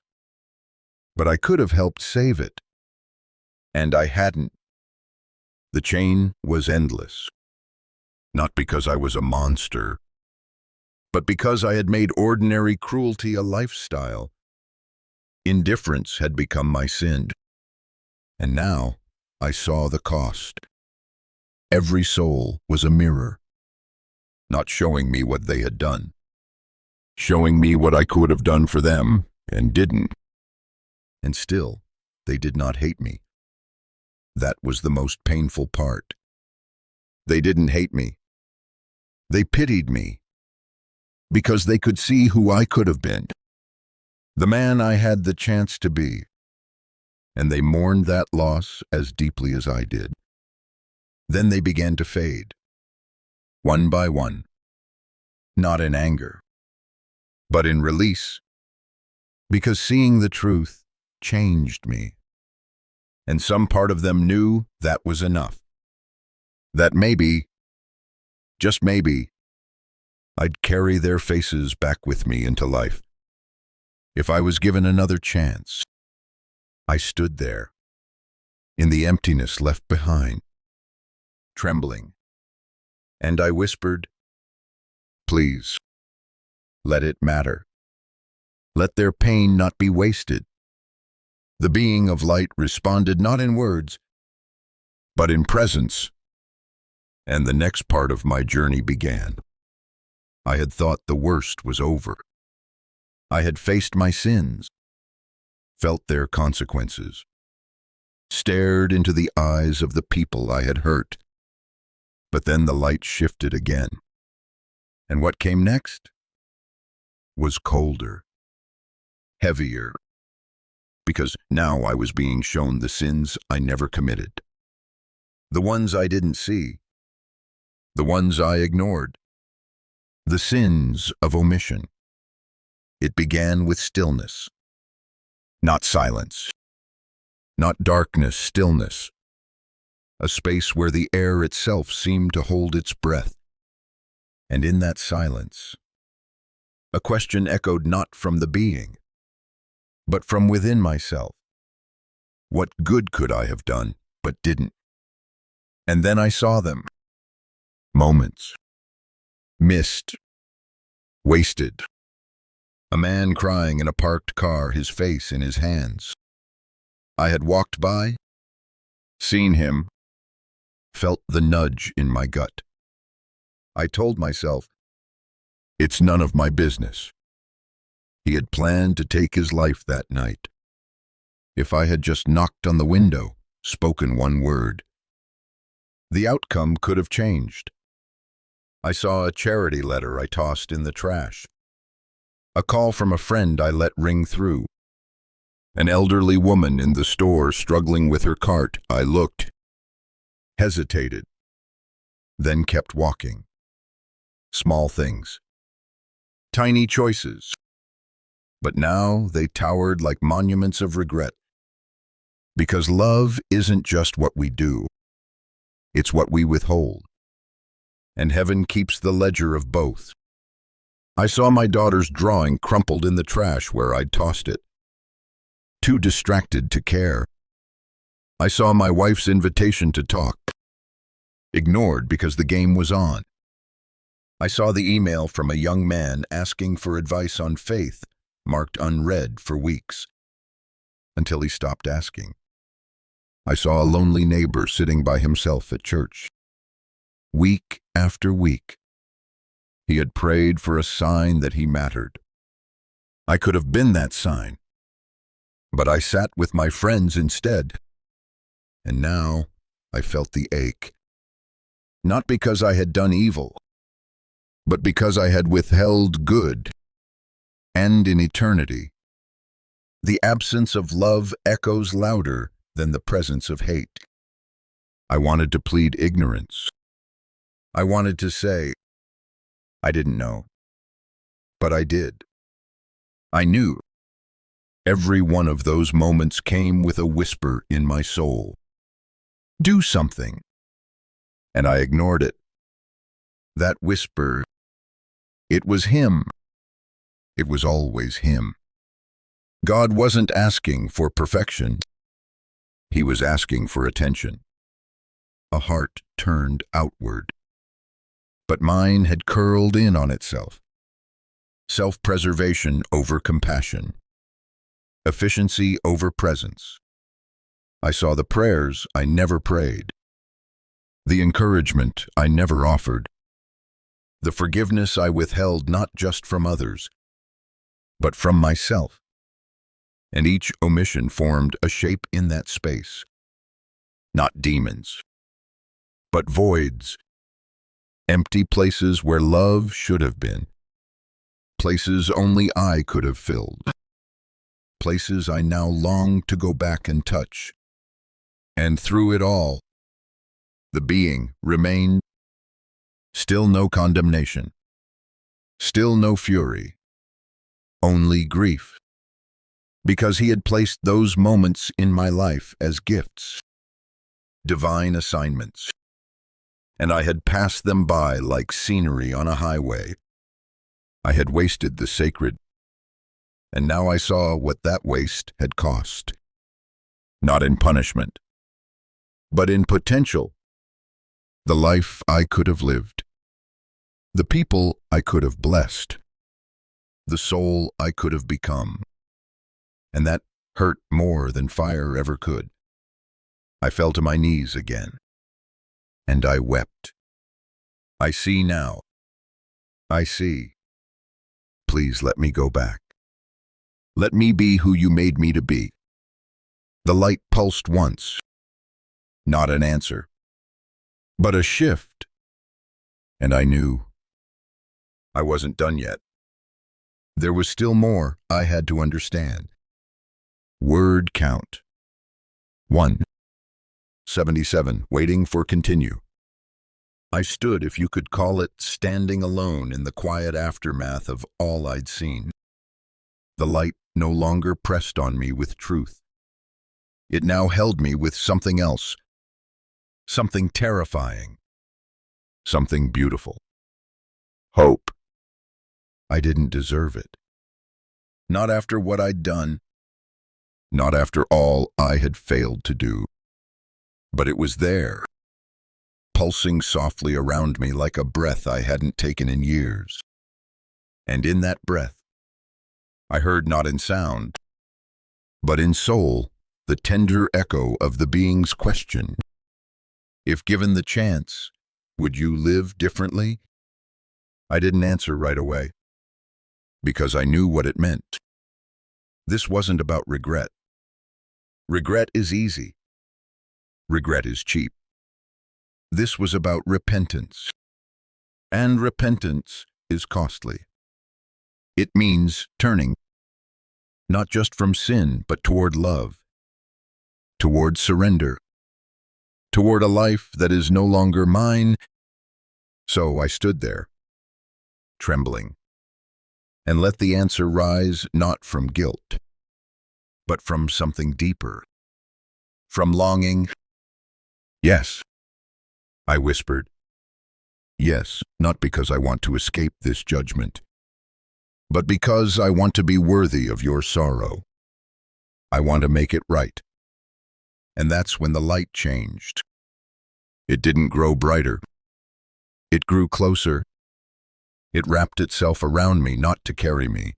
but I could have helped save it. And I hadn't. The chain was endless. Not because I was a monster, but because I had made ordinary cruelty a lifestyle. Indifference had become my sin. And now I saw the cost. Every soul was a mirror, not showing me what they had done, showing me what I could have done for them and didn't. And still, they did not hate me. That was the most painful part. They didn't hate me. They pitied me, because they could see who I could have been, the man I had the chance to be. And they mourned that loss as deeply as I did. Then they began to fade, one by one, not in anger, but in release, because seeing the truth changed me. And some part of them knew that was enough. That maybe, just maybe, I'd carry their faces back with me into life. If I was given another chance. I stood there, in the emptiness left behind, trembling, and I whispered, "Please, let it matter. Let their pain not be wasted." The being of light responded not in words, but in presence. And the next part of my journey began. I had thought the worst was over. I had faced my sins, felt their consequences, stared into the eyes of the people I had hurt. But then the light shifted again. And what came next was colder, heavier, because now I was being shown the sins I never committed. The ones I didn't see, the ones I ignored, the sins of omission. It began with stillness, not silence, not darkness, stillness, a space where the air itself seemed to hold its breath. And in that silence, a question echoed not from the being, but from within myself. What good could I have done, but didn't? And then I saw them. Moments. Missed. Wasted. A man crying in a parked car, his face in his hands. I had walked by, seen him, felt the nudge in my gut. I told myself, it's none of my business. He had planned to take his life that night. If I had just knocked on the window, spoken one word, the outcome could have changed. I saw a charity letter I tossed in the trash. A call from a friend I let ring through. An elderly woman in the store struggling with her cart. I looked, hesitated, then kept walking. Small things. Tiny choices. But now they towered like monuments of regret. Because love isn't just what we do. It's what we withhold. And heaven keeps the ledger of both. I saw my daughter's drawing crumpled in the trash where I'd tossed it. Too distracted to care. I saw my wife's invitation to talk. Ignored because the game was on. I saw the email from a young man asking for advice on faith, marked unread for weeks, until he stopped asking. I saw a lonely neighbor sitting by himself at church. Week after week, he had prayed for a sign that he mattered. I could have been that sign, but I sat with my friends instead. And now I felt the ache. Not because I had done evil, but because I had withheld good. And in eternity, the absence of love echoes louder than the presence of hate. I wanted to plead ignorance. I wanted to say, I didn't know. But I did. I knew. Every one of those moments came with a whisper in my soul. Do something. And I ignored it. That whisper, it was him. It was always him. God wasn't asking for perfection. He was asking for attention. A heart turned outward. But mine had curled in on itself. Self-preservation over compassion. Efficiency over presence. I saw the prayers I never prayed. The encouragement I never offered. The forgiveness I withheld not just from others, but from myself. And each omission formed a shape in that space. Not demons, but voids. Empty places where love should have been. Places only I could have filled. Places I now long to go back and touch. And through it all, the being remained. Still no condemnation. Still no fury. Only grief. Because he had placed those moments in my life as gifts. Divine assignments. And I had passed them by like scenery on a highway. I had wasted the sacred. And now I saw what that waste had cost. Not in punishment, but in potential. The life I could have lived. The people I could have blessed. The soul I could have become. And that hurt more than fire ever could. I fell to my knees again. And I wept. I see now. I see. Please let me go back. Let me be who you made me to be. The light pulsed once. Not an answer, but a shift. And I knew I wasn't done yet. There was still more I had to understand. Word count. 177, waiting for continue. I stood, if you could call it, standing alone in the quiet aftermath of all I'd seen. The light no longer pressed on me with truth. It now held me with something else. Something terrifying. Something beautiful. Hope. I didn't deserve it. Not after what I'd done. not after all I had failed to do. But it was there, pulsing softly around me like a breath I hadn't taken in years. And in that breath, I heard not in sound, but in soul, the tender echo of the being's question. If given the chance, would you live differently? I didn't answer right away, because I knew what it meant. This wasn't about regret. Regret is easy. Regret is cheap. This was about repentance. And repentance is costly. It means turning, not just from sin, but toward love, toward surrender, toward a life that is no longer mine. So I stood there, trembling, and let the answer rise not from guilt, but from something deeper, from longing. Yes, I whispered. Yes, not because I want to escape this judgment, but because I want to be worthy of your sorrow. I want to make it right. And that's when the light changed. It didn't grow brighter. It grew closer. It wrapped itself around me, not to carry me,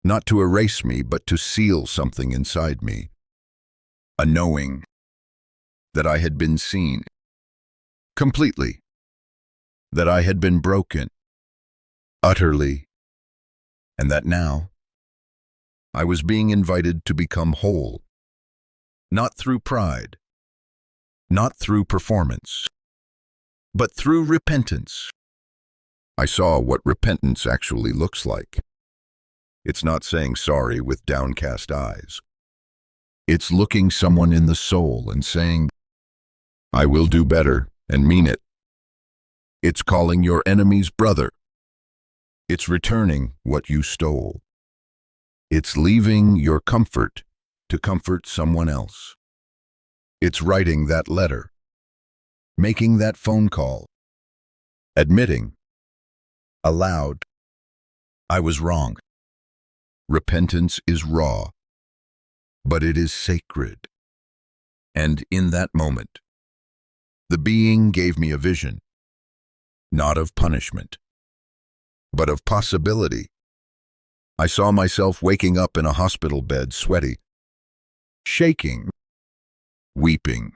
not to erase me, but to seal something inside me. A knowing that I had been seen completely, that I had been broken utterly, and that now I was being invited to become whole, not through pride, not through performance, but through repentance. I saw what repentance actually looks like. It's not saying sorry with downcast eyes. It's looking someone in the soul and saying, I will do better, and mean it. It's calling your enemy's brother. It's returning what you stole. It's leaving your comfort to comfort someone else. It's writing that letter, making that phone call, admitting aloud, I was wrong. Repentance is raw, but it is sacred. And in that moment, the being gave me a vision, not of punishment, but of possibility. I saw myself waking up in a hospital bed, sweaty, shaking, weeping.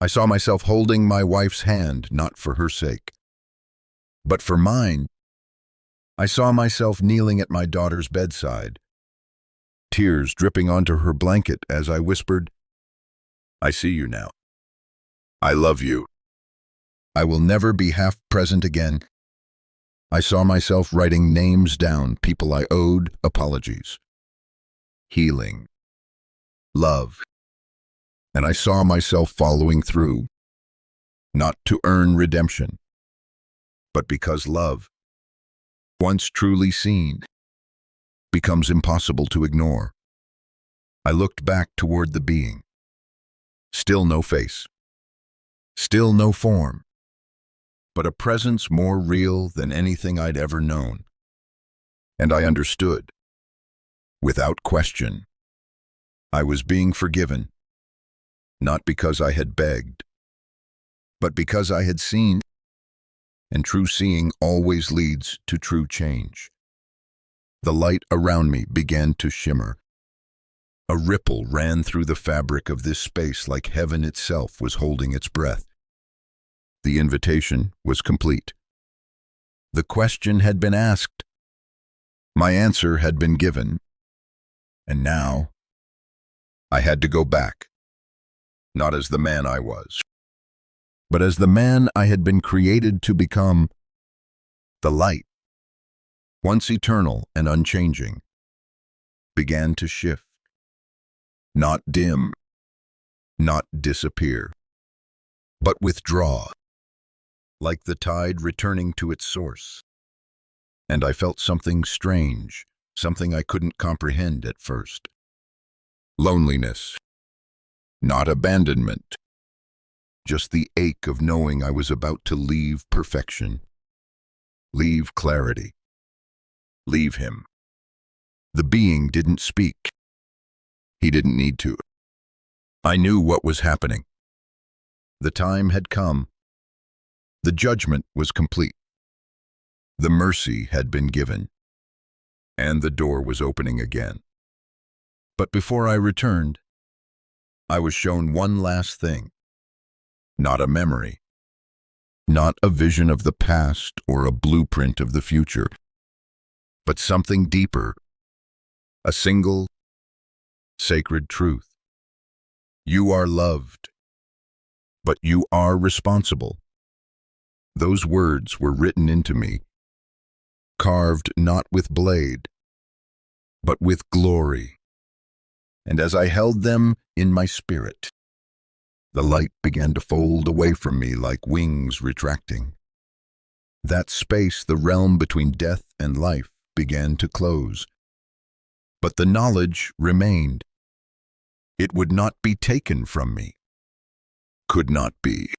I saw myself holding my wife's hand, not for her sake, but for mine. I saw myself kneeling at my daughter's bedside, tears dripping onto her blanket as I whispered, I see you now. I love you. I will never be half present again. I saw myself writing names down, people I owed apologies, healing, love. And I saw myself following through, not to earn redemption, but because love, once truly seen, becomes impossible to ignore. I looked back toward the being. Still no face, still no form, but a presence more real than anything I'd ever known. And I understood, without question, I was being forgiven, not because I had begged, but because I had seen, and true seeing always leads to true change. The light around me began to shimmer. A ripple ran through the fabric of this space like heaven itself was holding its breath. The invitation was complete. The question had been asked. My answer had been given. And now, I had to go back, not as the man I was, but as the man I had been created to become. The light, once eternal and unchanging, began to shift, not dim, not disappear, but withdraw, like the tide returning to its source. And I felt something strange, something I couldn't comprehend at first. Loneliness, not abandonment, just the ache of knowing I was about to leave perfection, leave clarity, leave him. The being didn't speak. He didn't need to. I knew what was happening. The time had come. The judgment was complete. The mercy had been given. And the door was opening again. But before I returned, I was shown one last thing. Not a memory. Not a vision of the past or a blueprint of the future. But something deeper. A single, sacred truth. You are loved. But you are responsible. Those words were written into me, carved not with blade, but with glory. And as I held them in my spirit, the light began to fold away from me like wings retracting. That space, the realm between death and life, began to close. But the knowledge remained. It would not be taken from me. Could not be.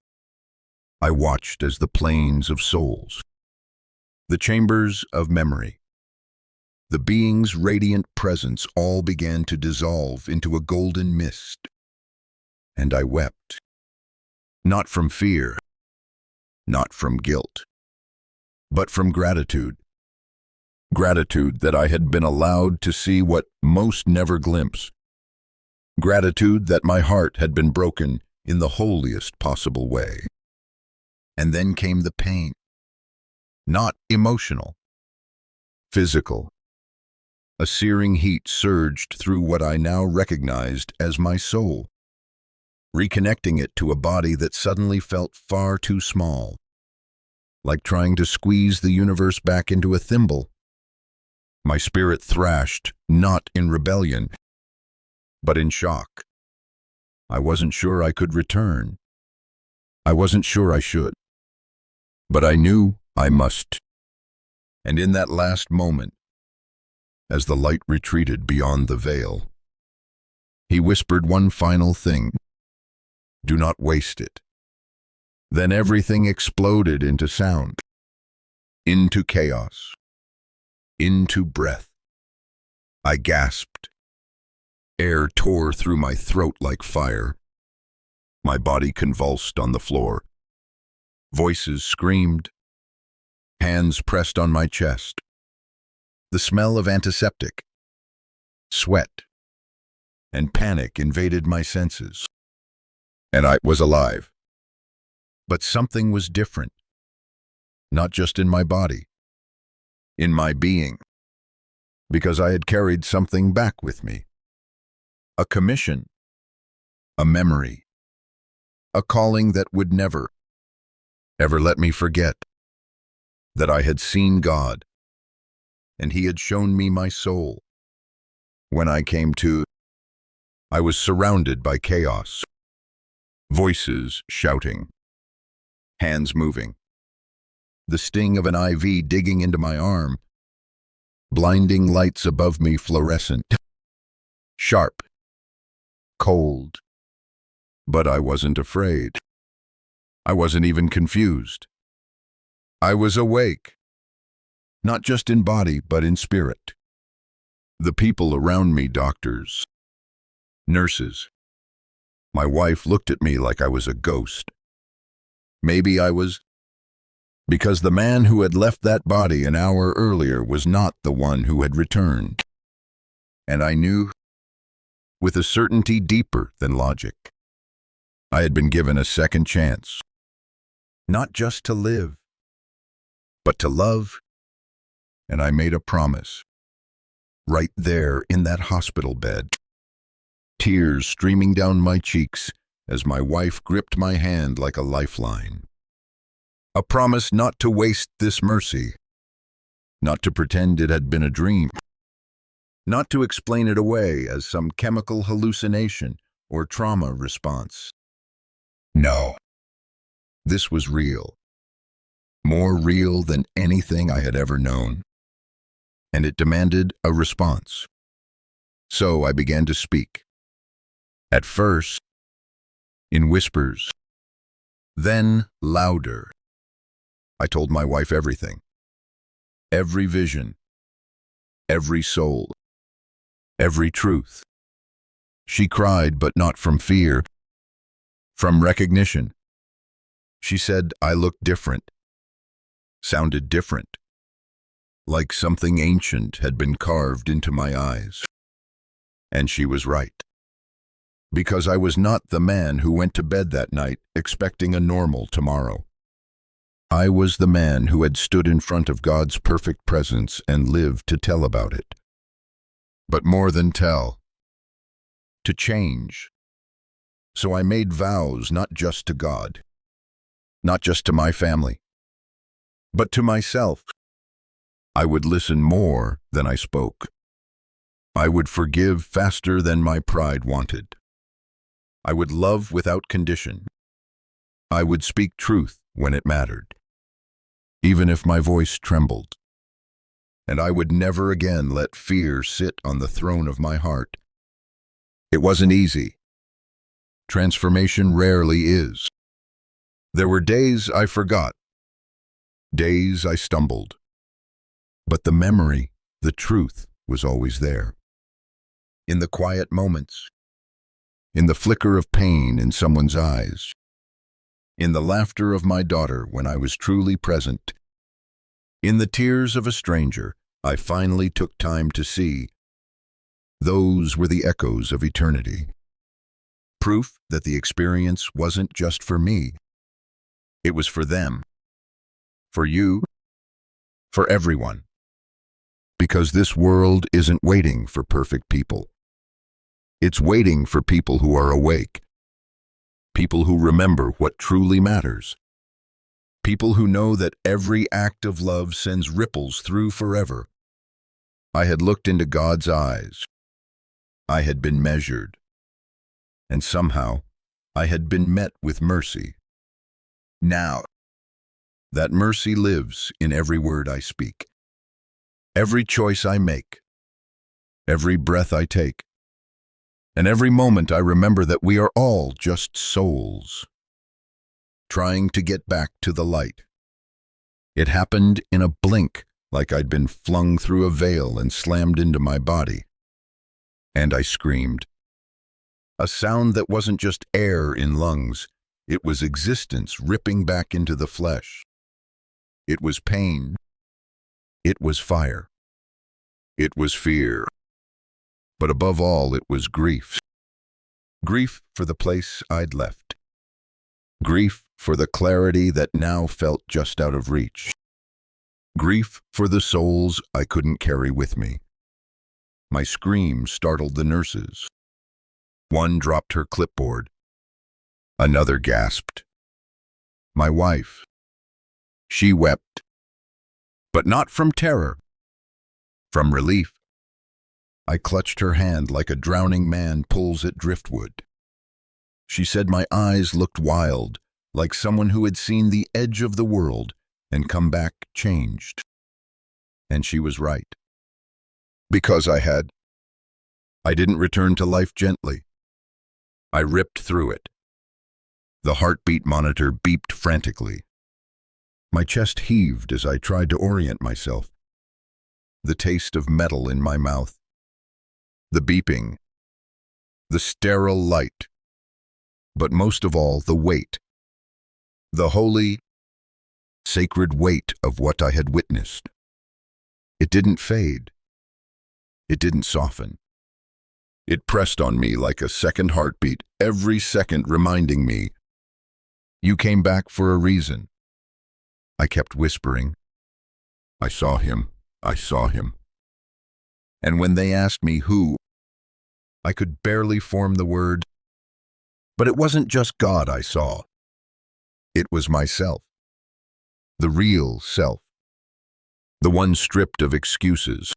I watched as the planes of souls, the chambers of memory, the being's radiant presence all began to dissolve into a golden mist. And I wept. Not from fear, not from guilt, but from gratitude. Gratitude that I had been allowed to see what most never glimpse. Gratitude that my heart had been broken in the holiest possible way. And then came the pain. Not emotional. Physical. A searing heat surged through what I now recognized as my soul, reconnecting it to a body that suddenly felt far too small, like trying to squeeze the universe back into a thimble. My spirit thrashed, not in rebellion, but in shock. I wasn't sure I could return. I wasn't sure I should. But I knew I must. And in that last moment, as the light retreated beyond the veil, he whispered one final thing. Do not waste it. Then everything exploded into sound, into chaos, into breath. I gasped. Air tore through my throat like fire. My body convulsed on the floor. Voices screamed. Hands pressed on my chest. The smell of antiseptic, sweat, and panic invaded my senses. And I was alive. But something was different. Not just in my body, in my being. Because I had carried something back with me. A commission, a memory, a calling that would never, ever let me forget that I had seen God, and He had shown me my soul. When I came to, I was surrounded by chaos, voices shouting, hands moving, the sting of an IV digging into my arm, blinding lights above me fluorescent, sharp, cold. But I wasn't afraid. I wasn't even confused. I was awake, not just in body, but in spirit. The people around me, doctors, nurses. My wife looked at me like I was a ghost. Maybe I was, because the man who had left that body an hour earlier was not the one who had returned. And I knew, with a certainty deeper than logic, I had been given a second chance, not just to live, but to love. And I made a promise, right there in that hospital bed, tears streaming down my cheeks as my wife gripped my hand like a lifeline. A promise not to waste this mercy, not to pretend it had been a dream, not to explain it away as some chemical hallucination or trauma response. No, this was real, more real than anything I had ever known, and it demanded a response. So I began to speak. At first, in whispers, then louder. I told my wife everything. Every vision, every soul, every truth. She cried, but not from fear, from recognition. She said I looked different, sounded different, like something ancient had been carved into my eyes. And she was right. Because I was not the man who went to bed that night expecting a normal tomorrow. I was the man who had stood in front of God's perfect presence and lived to tell about it. But more than tell, to change. So I made vows not just to God, not just to my family, but to myself. I would listen more than I spoke. I would forgive faster than my pride wanted. I would love without condition. I would speak truth when it mattered, even if my voice trembled. And I would never again let fear sit on the throne of my heart. It wasn't easy. Transformation rarely is. There were days I forgot, days I stumbled. But the memory, the truth, was always there. In the quiet moments, in the flicker of pain in someone's eyes, in the laughter of my daughter when I was truly present, in the tears of a stranger I finally took time to see. Those were the echoes of eternity. Proof that the experience wasn't just for me. It was for them, for you, for everyone. Because this world isn't waiting for perfect people. It's waiting for people who are awake, people who remember what truly matters, people who know that every act of love sends ripples through forever. I had looked into God's eyes. I had been measured. And somehow, I had been met with mercy. Now, that mercy lives in every word I speak, every choice I make, every breath I take, and every moment I remember that we are all just souls, trying to get back to the light. It happened in a blink, like I'd been flung through a veil and slammed into my body. And I screamed. A sound that wasn't just air in lungs, it was existence ripping back into the flesh. It was pain. It was fire. It was fear. But above all, it was grief. Grief for the place I'd left. Grief for the clarity that now felt just out of reach. Grief for the souls I couldn't carry with me. My scream startled the nurses. One dropped her clipboard. Another gasped. My wife. She wept. But not from terror. From relief. I clutched her hand like a drowning man pulls at driftwood. She said my eyes looked wild, like someone who had seen the edge of the world and come back changed. And she was right. Because I had. I didn't return to life gently. I ripped through it. The heartbeat monitor beeped frantically. My chest heaved as I tried to orient myself. The taste of metal in my mouth. The beeping. The sterile light. But most of all, the weight. The holy, sacred weight of what I had witnessed. It didn't fade. It didn't soften. It pressed on me like a second heartbeat, every second reminding me, you came back for a reason. I kept whispering, I saw him, I saw him. And when they asked me who, I could barely form the word. But it wasn't just God I saw. It was myself. The real self. The one stripped of excuses.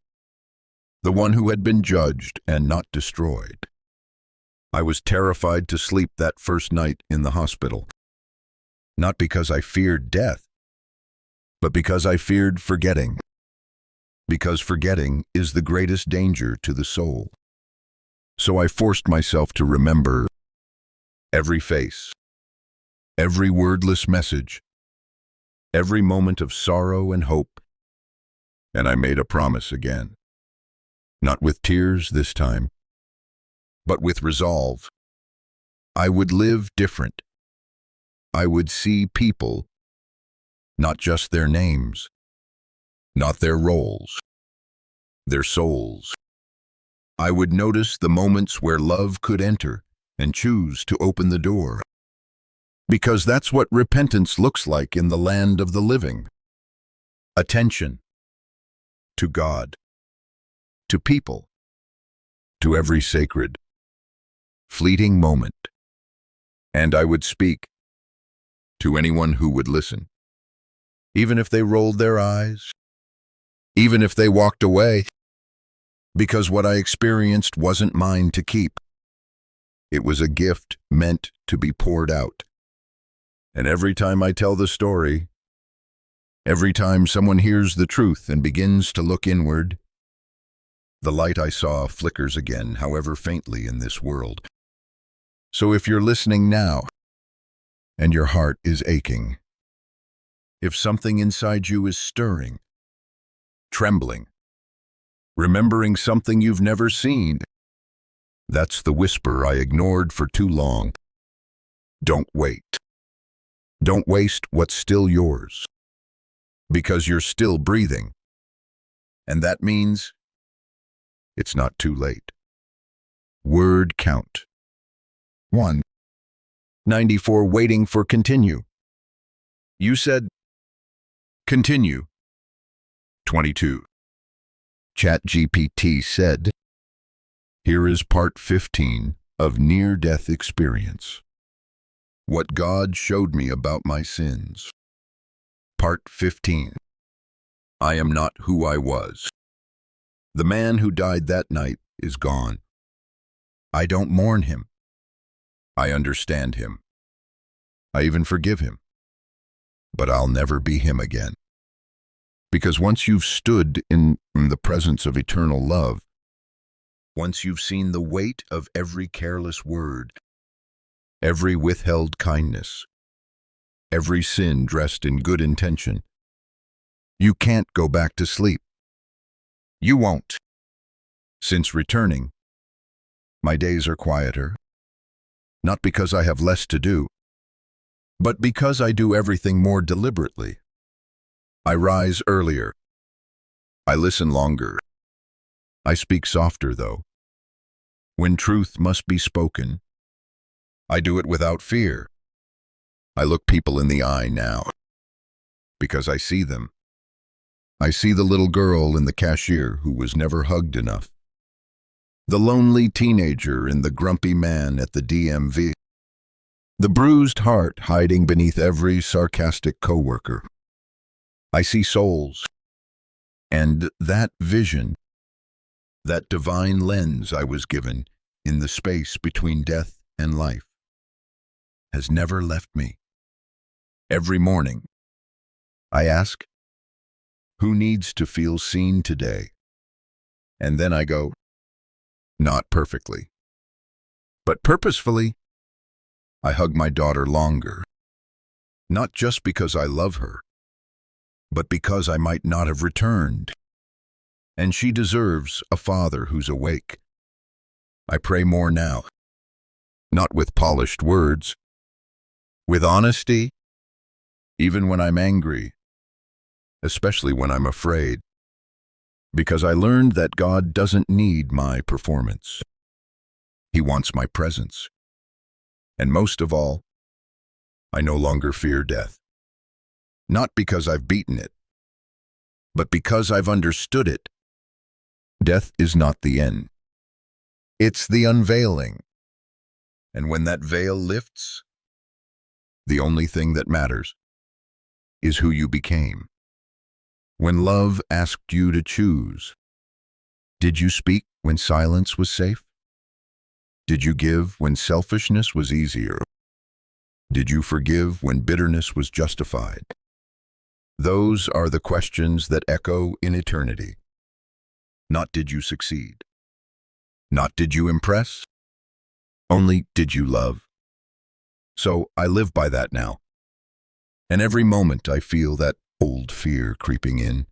The one who had been judged and not destroyed. I was terrified to sleep that first night in the hospital. Not because I feared death, but because I feared forgetting. Because forgetting is the greatest danger to the soul. So I forced myself to remember every face, every wordless message, every moment of sorrow and hope. And I made a promise again. Not with tears this time, but with resolve. I would live different. I would see people, not just their names, not their roles, their souls. I would notice the moments where love could enter and choose to open the door. Because that's what repentance looks like in the land of the living. Attention to God, to people, to every sacred, fleeting moment. And I would speak to anyone who would listen, even if they rolled their eyes, even if they walked away, because what I experienced wasn't mine to keep. It was a gift meant to be poured out. And every time I tell the story, every time someone hears the truth and begins to look inward, the light I saw flickers again, however faintly, in this world. So if you're listening now, and your heart is aching, if something inside you is stirring, trembling, remembering something you've never seen, that's the whisper I ignored for too long. Don't wait. Don't waste what's still yours, because you're still breathing. And that means it's not too late. Word count. 1. 94 waiting for continue. You said continue. 22. ChatGPT said, here is part 15 of near-death experience. What God showed me about my sins. Part 15. I am not who I was. The man who died that night is gone. I don't mourn him. I understand him. I even forgive him. But I'll never be him again. Because once you've stood in the presence of eternal love, once you've seen the weight of every careless word, every withheld kindness, every sin dressed in good intention, you can't go back to sleep. You won't. Since returning, my days are quieter, not because I have less to do, but because I do everything more deliberately. I rise earlier. I listen longer. I speak softer, though. When truth must be spoken, I do it without fear. I look people in the eye now, because I see them. I see the little girl in the cashier who was never hugged enough, the lonely teenager and the grumpy man at the DMV, the bruised heart hiding beneath every sarcastic coworker. I see souls, and that vision, that divine lens I was given in the space between death and life, has never left me. Every morning, I ask, who needs to feel seen today? And then I go, not perfectly, but purposefully. I hug my daughter longer, not just because I love her, but because I might not have returned. And she deserves a father who's awake. I pray more now, not with polished words, with honesty, even when I'm angry, especially when I'm afraid, because I learned that God doesn't need my performance. He wants my presence. And most of all, I no longer fear death. Not because I've beaten it, but because I've understood it. Death is not the end. It's the unveiling. And when that veil lifts, the only thing that matters is who you became. When love asked you to choose, did you speak when silence was safe? Did you give when selfishness was easier? Did you forgive when bitterness was justified? Those are the questions that echo in eternity. Not did you succeed? Not did you impress? Only did you love? So I live by that now. And every moment I feel that old fear creeping in,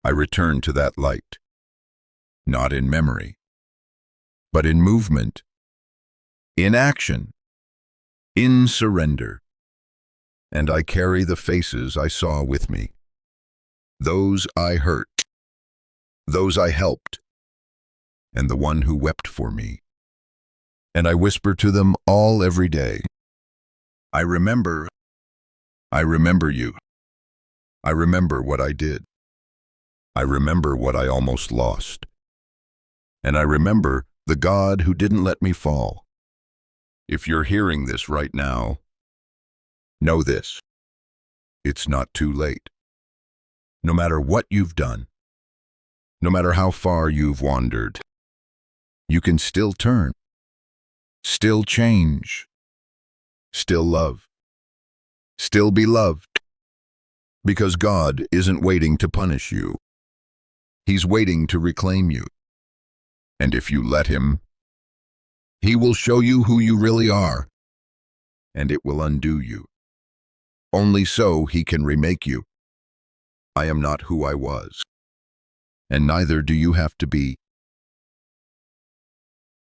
I return to that light, not in memory, but in movement, in action, in surrender. And I carry the faces I saw with me, those I hurt, those I helped, and the one who wept for me. And I whisper to them all every day, I remember you. I remember what I did. I remember what I almost lost. And I remember the God who didn't let me fall. If you're hearing this right now, know this: it's not too late. No matter what you've done, no matter how far you've wandered, you can still turn, still change, still love, still be loved. Because God isn't waiting to punish you. He's waiting to reclaim you. And if you let Him, He will show you who you really are, and it will undo you. Only so He can remake you. I am not who I was, and neither do you have to be.